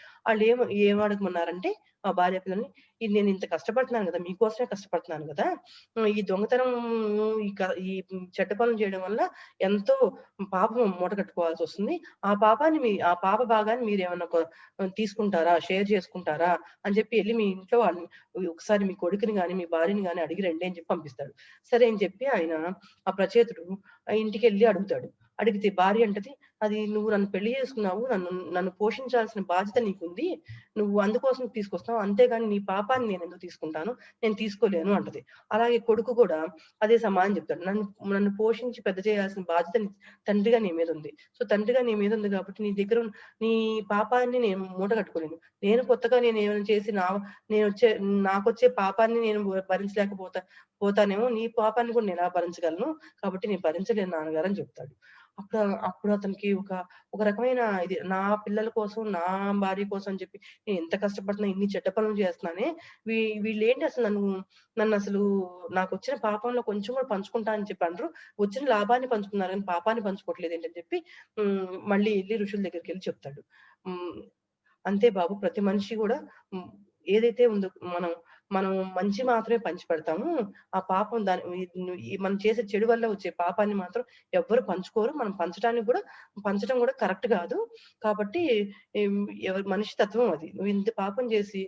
ఏం అడగమన్నారంటే మా భార్య పిల్లల్ని, "ఇది నేను ఇంత కష్టపడుతున్నాను గదా! మీకోసమే కష్టపడుతున్నాను గదా! ఈ దొంగతనం ఈ చెడ్డ పనులు చేయడం వల్ల ఎంతో పాపం మూటగట్టుకోవాల్సొస్తుంది. ఆ పాప భాగాన్ని మీరేమన్నా తీసుకుంటారా? షేర్ చేసుకుంటారా?" అని చెప్పి ఎళ్లి మీ ఇంట్లో వాళ్ళని ఒకసారి మీ కొడుకుని గాని, మీ భార్యని గాని అడిగి రండి అని చెప్పి పంపిస్తాడు. సరే అని చెప్పి ఆయన ఆ ప్రచేతుడు ఇంటికెళ్ళి అడుగుతాడు. అడిగితే భార్య అంటది, అది నువ్వు నన్ను పెళ్లి చేసుకున్నావు, నన్ను పోషించాల్సిన బాధ్యత నీకుంది, నువ్వు అందుకోసం తీసుకొస్తావు, అంతేగాని నీ పాపాన్ని నేను ఎందుకు తీసుకుంటాను, నేను తీసుకోలేను అంటది. అలాగే కొడుకు కూడా అదే సమాధానం చెప్తాడు. నన్ను నన్ను పోషించి పెద్ద చేయాల్సిన బాధ్యత తండ్రిగా నీ మీద ఉంది. సో తండ్రిగా నీ మీద ఉంది కాబట్టి నీ పాపాన్ని నేను మూట కట్టుకోలేను. నేను కొత్తగా నేను ఏమైనా చేసి నాకొచ్చే పాపాన్ని నేను పోతానేమో, నీ పాపాన్ని కూడా నేను ఎలా భరించగలను, కాబట్టి నేను భరించలేను నాన్నగారు అని చెప్తాడు. అప్పుడు అతనికి ఒక రకమైన ఇది, నా పిల్లల కోసం, నా భార్య కోసం అని చెప్పి నేను ఎంత కష్టపడుతున్నా, ఇన్ని చెడ్డ పనులు చేస్తున్నానే, వీళ్ళేంటి అసలు నన్ను అసలు నాకొచ్చిన పాపంలో కొంచెం కూడా పంచుకుంటా అని చెప్పి అంటారు. వచ్చిన లాభాన్ని పంచుకున్నారు కానీ పాపాన్ని పంచుకోవట్లేదు ఏంటని చెప్పి మళ్ళీ ఎళ్లి ఋషుల దగ్గరికెళ్లి చెప్తాడు. అంతే బాబు, ప్రతి మనిషి కూడా ఏదైతే ఉందో మనం మంచి మాత్రమే పంచిపెడతాము. ఆ పాపం మనం చేసే చెడు వల్ల వచ్చే పాపాన్ని మాత్రం ఎవ్వరు పంచుకోరు. మనం పంచడం కూడా కరెక్ట్ కాదు. కాబట్టి ఎవరి మనిషి తత్వం అది. నువ్వు ఇంత పాపం చేసి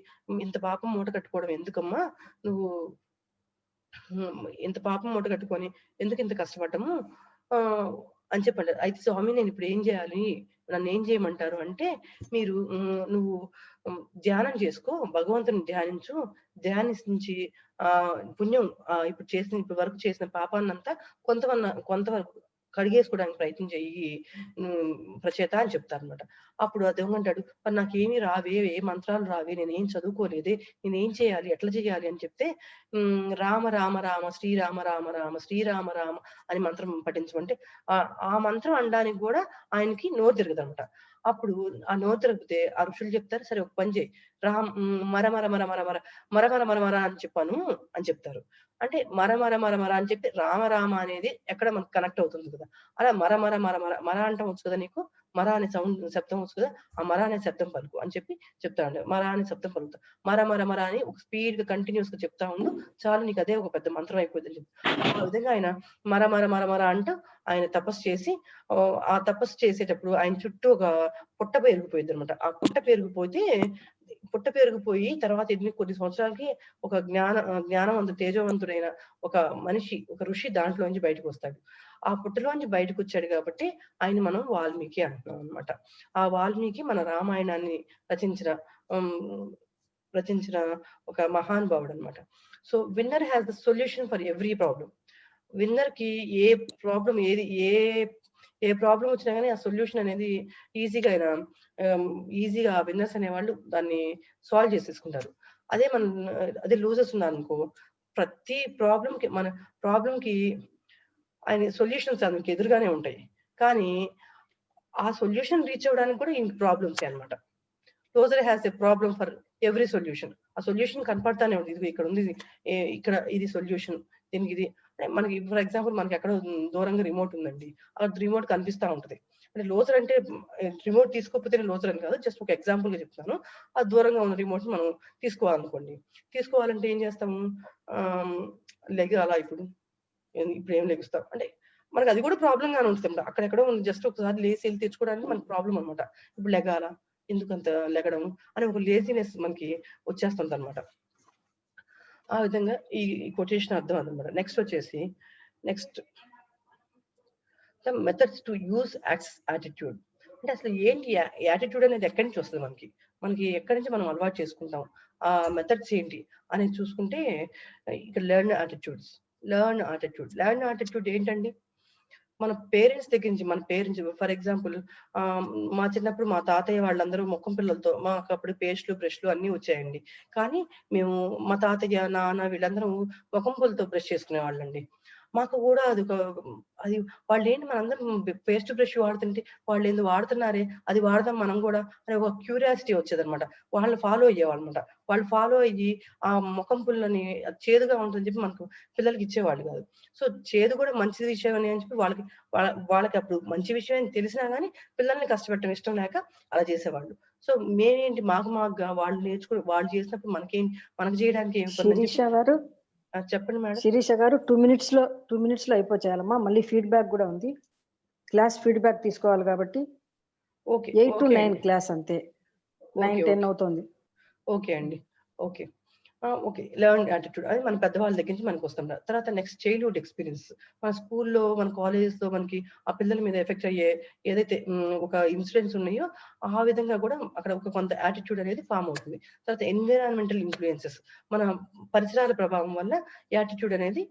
ఇంత పాపం మూట కట్టుకోవడం ఎందుకమ్మా, నువ్వు ఇంత పాపం మూట కట్టుకొని ఎందుకు ఇంత కష్టపడ్డము అని చెప్పండి. అయితే స్వామి నేను ఇప్పుడు ఏం చేయాలి, నన్ను ఏం చేయమంటారు అంటే, నువ్వు ధ్యానం చేసుకో, భగవంతుని ధ్యానించు, ధ్యానించి పుణ్యం ఇప్పుడు వరకు చేసిన పాపాన్నంతా కొంతవరకు కడిగేసుకోవడానికి ప్రయత్నం చెయ్యి ప్రచేత అని చెప్తారనమాట. అప్పుడు ఆ దొంగ అంటాడు, మరి నాకేమీ రావే, ఏ మంత్రాలు రావే, నేనేం చదువుకోలేదే, నేనేం చేయాలి, ఎట్లా చేయాలి అని చెప్తే రామ రామ రామ శ్రీరామ రామ రామ శ్రీరామ రామ అని మంత్రం పఠించమంటే ఆ మంత్రం అనడానికి కూడా ఆయనకి నోరు తిరగదనమాట. అప్పుడు ఆ నోరు తిరిగితే ఆ ఋషులు చెప్తారు, సరే ఒక పని చేయి, మర మర మర మర మర మర మర మర మర అని చెప్పాను అని చెప్తారు. అంటే మర మర మర మర అని చెప్పి రామ రామ అనేది ఎక్కడ మనకు కనెక్ట్ అవుతుంది కదా, అలా మర మర మర మర మర అంటాం వచ్చు కదా నీకు, మర అనే శబ్దం వచ్చు కదా, ఆ మర అనే శబ్దం పలుకు అని చెప్పి చెప్తాడు. మర అనే శబ్దం పలుకుతా, మర మర మర అని ఒక స్పీడ్ గా కంటిన్యూస్ గా చెప్తా ఉండు, చాలు నీకు అదే ఒక పెద్ద మంత్రం అయిపోయింది అని చెప్పి ఆ విధంగా ఆయన మర మర మర మర అంటూ ఆయన తపస్సు చేసి ఆ తపస్సు చేసేటప్పుడు ఆయన చుట్టూ ఒక పుట్ట పెరిగిపోయింది అనమాట. ఆ పుట్ట పెరిగిపోయి తర్వాత కొన్ని సంవత్సరాలకి ఒక జ్ఞానవంతుడు, తేజవంతుడైన ఒక మనిషి, ఒక ఋషి దాంట్లోంచి బయటకు వస్తాడు. ఆ పుట్టలోంచి బయటకు వచ్చాడు కాబట్టి ఆయన మనం వాల్మీకి అంటున్నాం అనమాట. ఆ వాల్మీకి మన రామాయణాన్ని రచించిన ఒక మహానుభావుడు అనమాట. So winner has the solution for every problem. Winner కి ఏ ప్రాబ్లం ఏ ప్రాబ్లం వచ్చినా కానీ ఆ సొల్యూషన్ అనేది ఈజీగా విన్నర్స్ అనేవాళ్ళు దాన్ని సాల్వ్ చేసేసుకుంటారు. అదే లూజర్స్ ఉన్నారనుకో, ప్రతి ప్రాబ్లం కి ఆయన సొల్యూషన్స్ అందుకు ఎదురుగానే ఉంటాయి, కానీ ఆ సొల్యూషన్ రీచ్ అవ్వడానికి కూడా ఇంక ప్రాబ్లమ్స్ అనమాట. Loser has a problem for every solution. ఆ సొల్యూషన్ కనపడతానే ఉంది, ఇది ఇక్కడ ఉంది, ఇక్కడ ఇది సొల్యూషన్, దీనికి ఇది. మనకి ఫర్ ఎగ్జాంపుల్ మనకి ఎక్కడ దూరంగా రిమోట్ ఉందండి, అక్కడ రిమోట్ కనిపిస్తా ఉంటది. అంటే లోజర్ అంటే రిమోట్ తీసుకోకపోతే లోజర్ అని కాదు, జస్ట్ ఒక ఎగ్జాంపుల్ గా చెప్తాను. ఆ దూరంగా ఉన్న రిమోట్ మనం తీసుకోవాలంటే ఏం చేస్తాము, లెగాల ఇప్పుడు ఏం లెగుస్తాం అంటే మనకి అది కూడా ప్రాబ్లం గానే ఉంటుంది. అక్కడెక్కడో జస్ట్ ఒకసారి లేసి వెళ్ళి తెచ్చుకోవడానికి మనకి ప్రాబ్లం అనమాట. ఇప్పుడు లెగాల, ఎందుకంత లెగడం అని ఒక లేజినెస్ మనకి వచ్చేస్తుంది అనమాట. ఆ విధంగా ఈ కొటేషన్ అర్థం అనమాట. Next the methods to use attitude. అంటే అసలు ఏంటి యాటిట్యూడ్ అనేది ఎక్కడి నుంచి వస్తుంది, మనకి ఎక్కడి నుంచి మనం అలవాటు చేసుకుంటాం, ఆ మెథడ్స్ ఏంటి అనేది చూసుకుంటే ఇక్కడ లెర్న్ యాటిట్యూడ్ ఏంటండి, మన పేరెంట్స్ దగ్గర నుంచి ఫర్ ఎగ్జాంపుల్ మా చిన్నప్పుడు మా తాతయ్య వాళ్ళందరూ మొఖం పిల్లలతో, మాకు అప్పుడు పేస్ట్లు బ్రష్లు అన్ని వచ్చాయండి, కానీ మేము మా తాతయ్య నాన్న వీళ్ళందరూ మొఖం పుల్లతో బ్రష్ చేసుకునే వాళ్ళండి. మాకు కూడా అది వాళ్ళు ఏంటి మనందరం పేస్ట్ బ్రష్ వాడుతుంటే వాళ్ళు ఏందో వాడుతున్నారే, అది వాడదాం మనం కూడా అనే ఒక క్యూరియాసిటీ వచ్చేదనమాట. వాళ్ళని ఫాలో అయ్యేవాళ్ళనమాట. వాళ్ళు ఫాలో అయ్యి ఆ ముఖం పుల్లని చేదుగా ఉంటుందని చెప్పి మనకు పిల్లలకి ఇచ్చేవాళ్ళు కాదు. సో చేదు కూడా మంచి విషయం అని చెప్పి వాళ్ళకి అప్పుడు మంచి విషయం అని తెలిసినా గానీ పిల్లల్ని కష్టపెట్టడం ఇష్టం లేక అలా చేసేవాళ్ళు. సో మేమేంటి మాకుగా వాళ్ళు చేసినప్పుడు మనకు చేయడానికి ఏమి శిరీష గారు, చెప్పండి మేడం. శిరీష గారు 2 minutes లో అయిపోచేయాలమ్మా. మళ్ళీ ఫీడ్బ్యాక్ కూడా ఉంది, క్లాస్ ఫీడ్బ్యాక్ తీసుకోవాలి కాబట్టి 8 to 9 క్లాస్ అంతే, 9-10 అవుతుంది. ఓకే అండి, ఓకే. ఓకే. లెర్న్డ్ యాటిట్యూడ్ అది మన పెద్దవాళ్ళ దగ్గర నుంచి మనకొస్తుంటారు. తర్వాత నెక్స్ట్ చైల్డ్‌హుడ్ ఎక్స్‌పీరియన్స్. మన స్కూల్‌లో, మన కాలేజెస్‌లో మనకి ఆ పిల్లల మీద ఎఫెక్ట్ అయ్యే ఏదైతే ఒక ఇన్సిడెంట్స్ ఉన్నాయో, ఆ విధంగా కూడా అక్కడ ఒక కొంత యాటిట్యూడ్ అనేది ఫార్మ్ అవుతుంది. తర్వాత ఎన్విరాన్మెంటల్ ఇన్‌ఫ్లుయెన్సెస్. మన పరిసరాల ప్రభావం వల్ల యాటిట్యూడ్ అనేది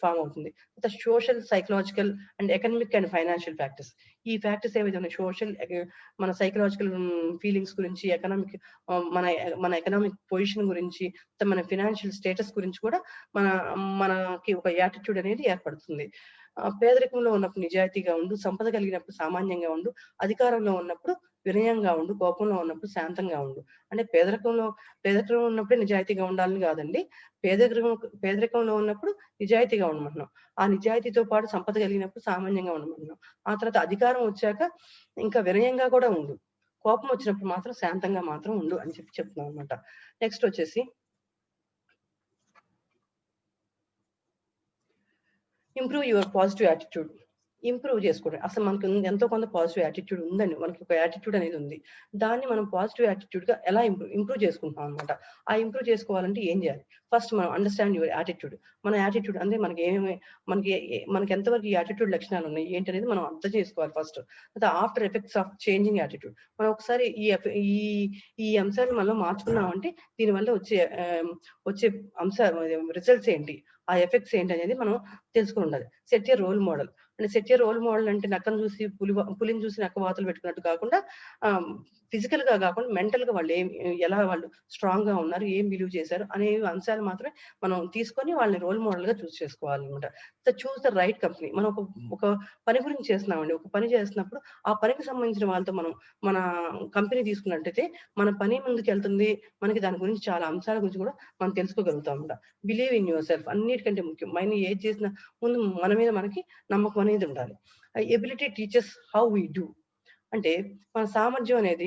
ఫార్మ్ అవుతుంది. తర్వాత social, psychological and economic and financial factors. ఈ ఫ్యాక్టర్స్ ఏవైతే ఉన్నాయో మన సైకలాజికల్ ఫీలింగ్స్ గురించి, మన ఎకనామిక్ పొజిషన్ గురించి, మన ఫినాన్షియల్ స్టేటస్ గురించి కూడా మన మనకి ఒక యాటిట్యూడ్ అనేది ఏర్పడుతుంది. పేదరికంలో ఉన్నప్పుడు నిజాయితీగా ఉండు, సంపద కలిగినప్పుడు సామాన్యంగా ఉండు, అధికారంలో ఉన్నప్పుడు వినయంగా ఉండు, కోపంలో ఉన్నప్పుడు శాంతంగా ఉండు. అంటే పేదరికంలో ఉన్నప్పుడే నిజాయితీగా ఉండాలని కాదండి. పేదరికం పేదరికంలో ఉన్నప్పుడు నిజాయితీగా ఉండమంటున్నాం. ఆ నిజాయితీతో పాటు సంపద కలిగినప్పుడు సామాన్యంగా ఉండమంటున్నాం. ఆ తర్వాత అధికారం వచ్చాక ఇంకా వినయంగా కూడా ఉండు. కోపం వచ్చినప్పుడు మాత్రం శాంతంగా మాత్రం ఉండు అని చెప్తున్నాం అనమాట. నెక్స్ట్ వచ్చేసి improve your positive attitude. Improve చేసుకోవడం. అసలు మనకు ఎంతో కొంత పాజిటివ్ యాటిట్యూడ్ ఉందండి. మనకి ఒక యాటిట్యూడ్ అనేది ఉంది. దాన్ని మనం పాజిటివ్ యాటిట్యూడ్‌గా ఎలా ఇంప్రూవ్ చేసుకుంటాం అనమాట. ఆ ఇంప్రూవ్ చేసుకోవాలంటే ఏం చేయాలి? ఫస్ట్ మనం అండర్‌స్టాండ్ యువర్ యాటిట్యూడ్. మన యాటిట్యూడ్ అంటే మనకి ఎంతవరకు ఈ యాటిట్యూడ్ లక్షణాలు ఉన్నాయి? ఏంటనేది మనం అర్థం చేసుకోవాలి ఫస్ట్. తర్వాత after effects of changing attitude. మనం ఒకసారి ఈ అంశాలు మనలో మార్చుకున్నామంటే దీనివల్ల వచ్చే అంశ రిజల్ట్స్ ఏంటి? ఆ ఎఫెక్ట్స్ ఏంటనేది మనం తెలుసుకొని ఉండాలి. Set a role model. అంటే సెట్ ఎ రోల్ మోడల్ అంటే నక్కను చూసి పులిని చూసి నక్క వాతలు పెట్టుకున్నట్టు కాకుండా ఫిజికల్‌గా కాకుండా మెంటల్‌గా ఎలా వాళ్ళు స్ట్రాంగ్‌గా ఉన్నారు, ఏం బిలీవ్ చేశారు అనే అంశాలు మాత్రమే మనం తీసుకొని వాళ్ళని రోల్ మోడల్‌గా చేసుకోవాలన్నమాట. Choose the right company. మనం ఒక పని గురించి చేస్తున్నామండి. ఒక పని చేస్తున్నప్పుడు ఆ పనికి సంబంధించిన వాళ్ళతో మనం మన కంపెనీ తీసుకున్నట్టయితే మన పని ముందుకెళ్తుంది. మనకి దాని గురించి చాలా అంశాల గురించి కూడా మనం తెలుసుకోగలుగుతాం అన్నమాట. బిలీవ్ ఇన్ యువర్ సెల్ఫ్ అన్నిటికంటే ముఖ్యం. ఏది చేసినా ముందు మన మీద మనకి నమ్మకం అనేది ఉండాలి. Ability teachers how we do. అంటే మన సామర్థ్యం అనేది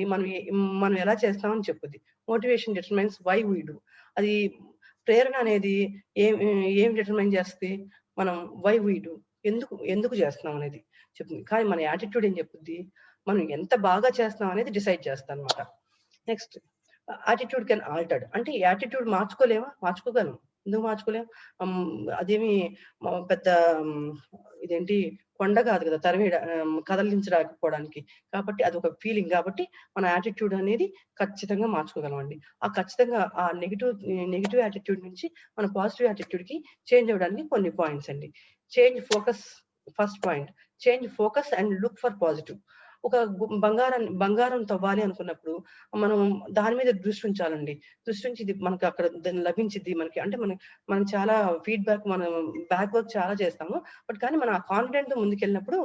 మనం ఎలా చేస్తామని చెప్పుద్ది. Motivation determines why we do. అది ప్రేరణ అనేది ఏం ఏం డిటర్మైన్ చేస్తది? మనం వై వి డూ. ఎందుకు చేస్తున్నాం అనేది చెప్తుంది. కానీ మన యాటిట్యూడ్ ఏం చెప్పుద్ది? మనం ఎంత బాగా చేస్తున్నాం అనేది డిసైడ్ చేస్తదన్నమాట. Next attitude can altered. అంటే యాటిట్యూడ్ మార్చుకోలేమా? మార్చుకోగలం. ఎందుకు మార్చుకోలేం? అదేమి పెద్ద ఇదేంటి కొండ కాదు కదా! కదలించలేకపోవడానికి. కాబట్టి అదొక ఫీలింగ్ కాబట్టి మన యాటిట్యూడ్ అనేది ఖచ్చితంగా మార్చుకోగలమండి. ఖచ్చితంగా ఆ నెగెటివ్ యాటిట్యూడ్ నుంచి మన పాజిటివ్ యాటిట్యూడ్‌కి చేంజ్ అవ్వడానికి కొన్ని పాయింట్స్ అండి. Change focus. First point. Change focus and look for positive. ఒక బంగారం తవ్వాలి అనుకున్నప్పుడు మనం దాని మీద దృష్టి ఉంచాలండి. దృష్టి ఉంచి ఇది మనకు అక్కడ లభించిద్ది మనకి. అంటే మనం చాలా మనం బ్యాక్ వర్క్ చాలా చేస్తాము. కానీ మనం ఆ కాన్ఫిడెంట్‌తో ముందుకెళ్ళినప్పుడు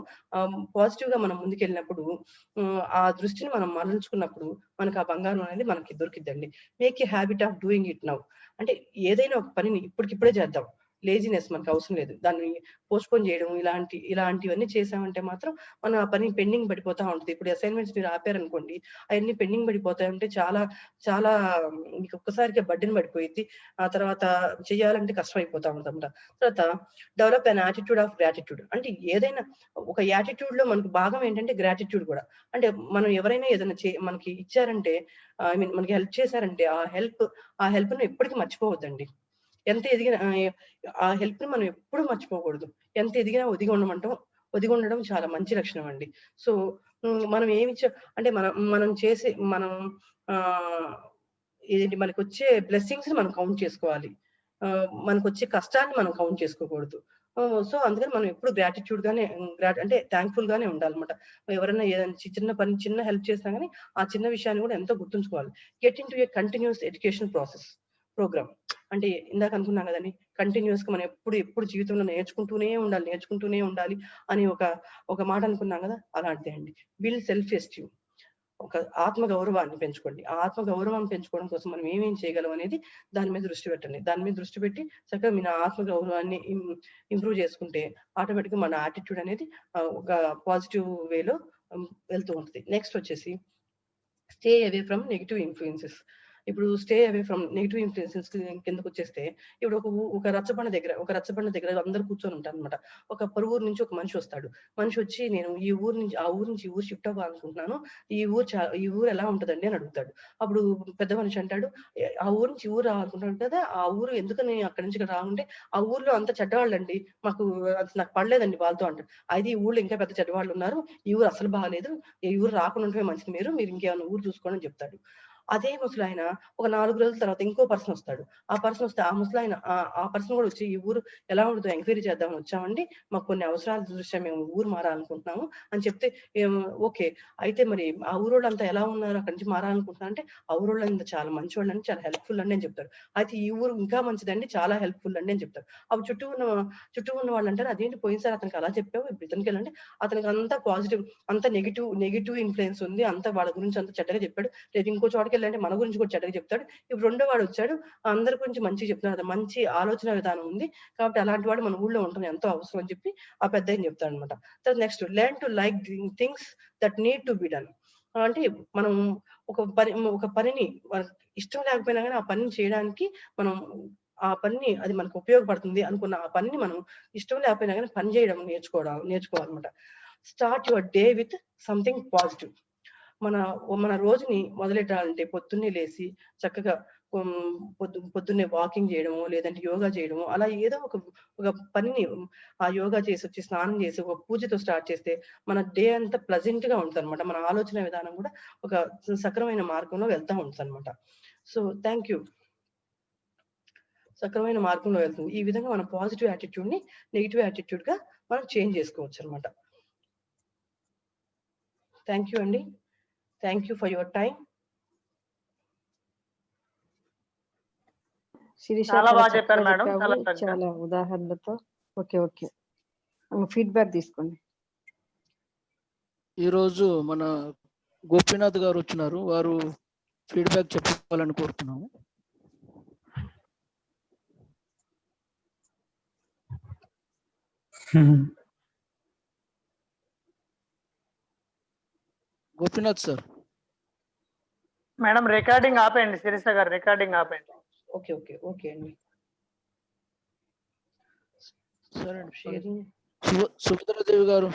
పాజిటివ్‌గా మనం ముందుకెళ్ళినప్పుడు ఆ దృష్టిని మనం మరల్చుకున్నప్పుడు మనకు ఆ బంగారం అనేది మనకి దొరికిద్దండి. Make a habit of doing it now. అంటే ఏదైనా ఒక పనిని ఇప్పటికిప్పుడే చేద్దాం. లేజినెస్ మనకు అవసరం లేదు. దాన్ని పోస్ట్‌పోన్ చేయడం ఇలాంటివన్నీ చేసామంటే మాత్రం మన ఆ పని పెండింగ్ పడిపోతా ఉంటది. ఇప్పుడు అసైన్‌మెంట్స్ మీరు ఆపారనుకోండి, అయన్నీ పెండింగ్ పడిపోతా ఉంటే చాలా చాలా మీకు ఒక్కసారిగా బర్డెన్ పడిపోయిద్ది. ఆ తర్వాత చేయాలంటే కష్టమైపోతా ఉంటదన్నమాట. తర్వాత develop an attitude of gratitude. అంటే ఏదైనా ఒక యాటిట్యూడ్‌లో మనకు భాగం ఏంటంటే గ్రాటిట్యూడ్ కూడా. అంటే మనం ఎవరైనా ఏదైనా మనకి ఇచ్చారంటే ఐ మీన్ మనకి హెల్ప్ చేశారంటే ఆ హెల్ప్‌ని ఎప్పటికి మర్చిపోవద్దండి. ఎంత ఎదిగిన ఆ హెల్ప్‌ని మనం ఎప్పుడు మర్చిపోకూడదు. ఎంత ఎదిగినా ఒదిగి ఉండడం చాలా మంచి లక్షణం అండి. సో, మనం అంటే మనం చేసే ఆహ్, మనకొచ్చే బ్లెస్సింగ్స్‌ని మనం కౌంట్ చేసుకోవాలి. మనకొచ్చే కష్టాన్ని మనం కౌంట్ చేసుకోకూడదు. సో, అందుకని మనం ఎప్పుడు అంటే థాంక్‌ఫుల్ గానే ఉండాలన్నమాట. ఎవరైనా ఏదైనా చిన్న పని, చిన్న హెల్ప్ చేసినా గాని, ఆ చిన్న విషయాన్ని కూడా ఎంతో గుర్తుంచుకోవాలి. Get into a continuous education programme. అంటే ఇందాక అనుకున్నాం కదండీ! కంటిన్యూయస్‌గా మనం ఎప్పుడు జీవితంలో నేర్చుకుంటూనే ఉండాలి అని ఒక మాట అనుకున్నాం కదా! అలాంటిదే అండి. Build self esteem. ఒక ఆత్మ గౌరవాన్ని పెంచుకోండి. ఆ ఆత్మ గౌరవాన్ని పెంచుకోవడం కోసం మనం ఏమేం చేయగలం అనేది దాని మీద దృష్టి పెట్టండి. దాని మీద దృష్టి పెట్టి చక్కగా మీ ఆత్మ గౌరవాన్ని ఇంప్రూవ్ చేసుకుంటే ఆటోమేటిక్‌గా మన యాటిట్యూడ్ అనేది ఒక పాజిటివ్ వేలో వెళ్తూ ఉంటది. నెక్స్ట్ వచ్చేసి stay away from negative influences. ఇప్పుడు stay away from negative influences కిందకు వచ్చేస్తే, ఇప్పుడు ఒక రచ్చబండ దగ్గర అందరూ కూర్చొని ఉంటారన్నమాట. ఒక పరువూరు నుంచి ఒక మనిషి వస్తాడు. మనిషి వచ్చి, నేను ఈ ఊరు నుంచి ఈ ఊరు షిఫ్ట్ అవ్వాలనుకుంటున్నాను. ఈ ఊరు ఎలా ఉంటదండి అని అడుగుతాడు. అప్పుడు పెద్ద మనిషి అంటాడు, ఆ ఊరు నుంచి ఈ ఊరు రావాలనుకుంటున్నాను కదా, ఆ ఊరు ఎందుకని అక్కడి నుంచి ఇక్కడ రావాలంటే, ఆ ఊర్లో అంత చెడ్డవాళ్ళండి, నాకు పడలేదండి వాళ్ళతో అంటాడు. అయితే ఈ ఊర్లో ఇంకా పెద్ద చెడ్డవాళ్ళు ఉన్నారు, ఈ ఊరు అసలు బాగాలేదు, ఈ ఊరు రాకుండా ఉంటే మంచిది, మీరు ఇంకేమైనా ఊరు చూసుకోండి అని చెప్తాడు. అదే ముసలాయన ఒక 4 రోజుల తర్వాత ఇంకో పర్సన్ వస్తాడు. ఆ పర్సన్ వస్తే ఆ ముసలాయన ఆ పర్సన్ కూడా వచ్చి, ఈ ఊరు ఎలా ఉంటుందో ఎంక్వైరీ చేద్దామని వచ్చామండి, మాకు కొన్ని అవసరాల దృష్ట్యా మేము ఊరు మారాలనుకుంటున్నాము అని చెప్తే, ఓకే, అయితే మరి ఆ ఊరోళ్ళంతా ఎలా ఉన్నారు, అక్కడి నుంచి మారాలనుకుంటున్నా అంటే, ఆ ఊరోళ్ళంతా చాలా మంచివాళ్ళండి, చాలా హెల్ప్‌ఫుల్ అండి అని చెప్తారు. అయితే ఈ ఊరు ఇంకా మంచిదండి, చాలా హెల్ప్‌ఫుల్ అండి అని చెప్తారు. అప్పుడు చుట్టూ ఉన్న వాళ్ళంటారు, అదేంటి పోయినసారి అతనికి అలా చెప్పావు, ఇప్పుడు ఇతనికెలా అంటే, అతనికి అంతా పాజిటివ్, అంతా నెగెటివ్ ఇన్‌ఫ్లుయెన్స్ ఉంది. అంతా వాళ్ళ గురించి అంతా చెడ్డగా చెప్పాడు. లేదు ఇంకో చోటకెళ్ళంటే మన గురించి కూడా చెడ్డగా చెప్తాడు. ఇప్పుడు రెండో వాడొచ్చాడు, అందరి గురించి మంచిగా చెప్తున్నాడు. మంచి ఆలోచన విధానం ఉంది. కాబట్టి అలాంటి వాడు మన ఊర్లో ఉండటం ఎంతో అవసరం అని చెప్పి ఆ పెద్దాయన చెప్తాడనమాట. తర్వాత next, learn to like things that need to be done. అంటే మనం ఒక పనిని మనకి ఇష్టం లేకపోయినా గాని ఆ పనిని చేయడానికి మనం ఆ పనిని, అది మనకు ఉపయోగపడుతుంది అనుకున్న ఆ పనిని మనం ఇష్టం లేకపోయినా గాని పని చేయడం నేర్చుకోవాలన్నమాట. Start your day with something positive. మన రోజుని మొదలెట్టాలంటే పొద్దున్నే లేసి చక్కగా పొద్దున్నే వాకింగ్ చేయడమో, లేదంటే యోగా చేయడమో, అలా ఏదో ఒక పనిని ఆ యోగా చేసొచ్చి, స్నానం చేసి, ఒక పూజతో స్టార్ట్ చేస్తే మన డే అంతా ప్లెజెంట్‌గా ఉంటదన్నమాట. మన ఆలోచన విధానం కూడా ఒక సక్రమైన మార్గంలో వెళ్తా ఉంటదన్నమాట. So, thank you. సక్రమైన మార్గంలో వెళ్తుంది. ఈ విధంగా మన పాజిటివ్ యాటిట్యూడ్‌ని నెగెటివ్ యాటిట్యూడ్‌గా మనం చేంజ్ చేసుకోవచ్చన్నమాట. థాంక్ యూ అండి. Thank you for your time. Shirisha చాలా చాలా బాగా చక్కగా చెప్పారు మేడం. చెప్పావు, చాలా చక్కగా. చాలా ఉదాహరణలతో. ఓకే. ఫీడ్‌బ్యాక్ తీసుకోండి. ఈరోజు మన గోపీనాథ్ గారు వచ్చినారు. వారు ఫీడ్బ్యాక్ చెప్పాలని కోరుతున్నాము. గోపీనాథ్ సార్. మేడం రికార్డింగ్ ఆపేయండి, శిరీష గారు రికార్డింగ్ ఆపేయండి. ఓకే అండి. సరే అండి. షేరింగ్. సుభద్రాదేవి గారు,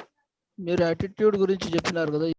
మీరు యాటిట్యూడ్ గురించి చెప్పినారు కదా.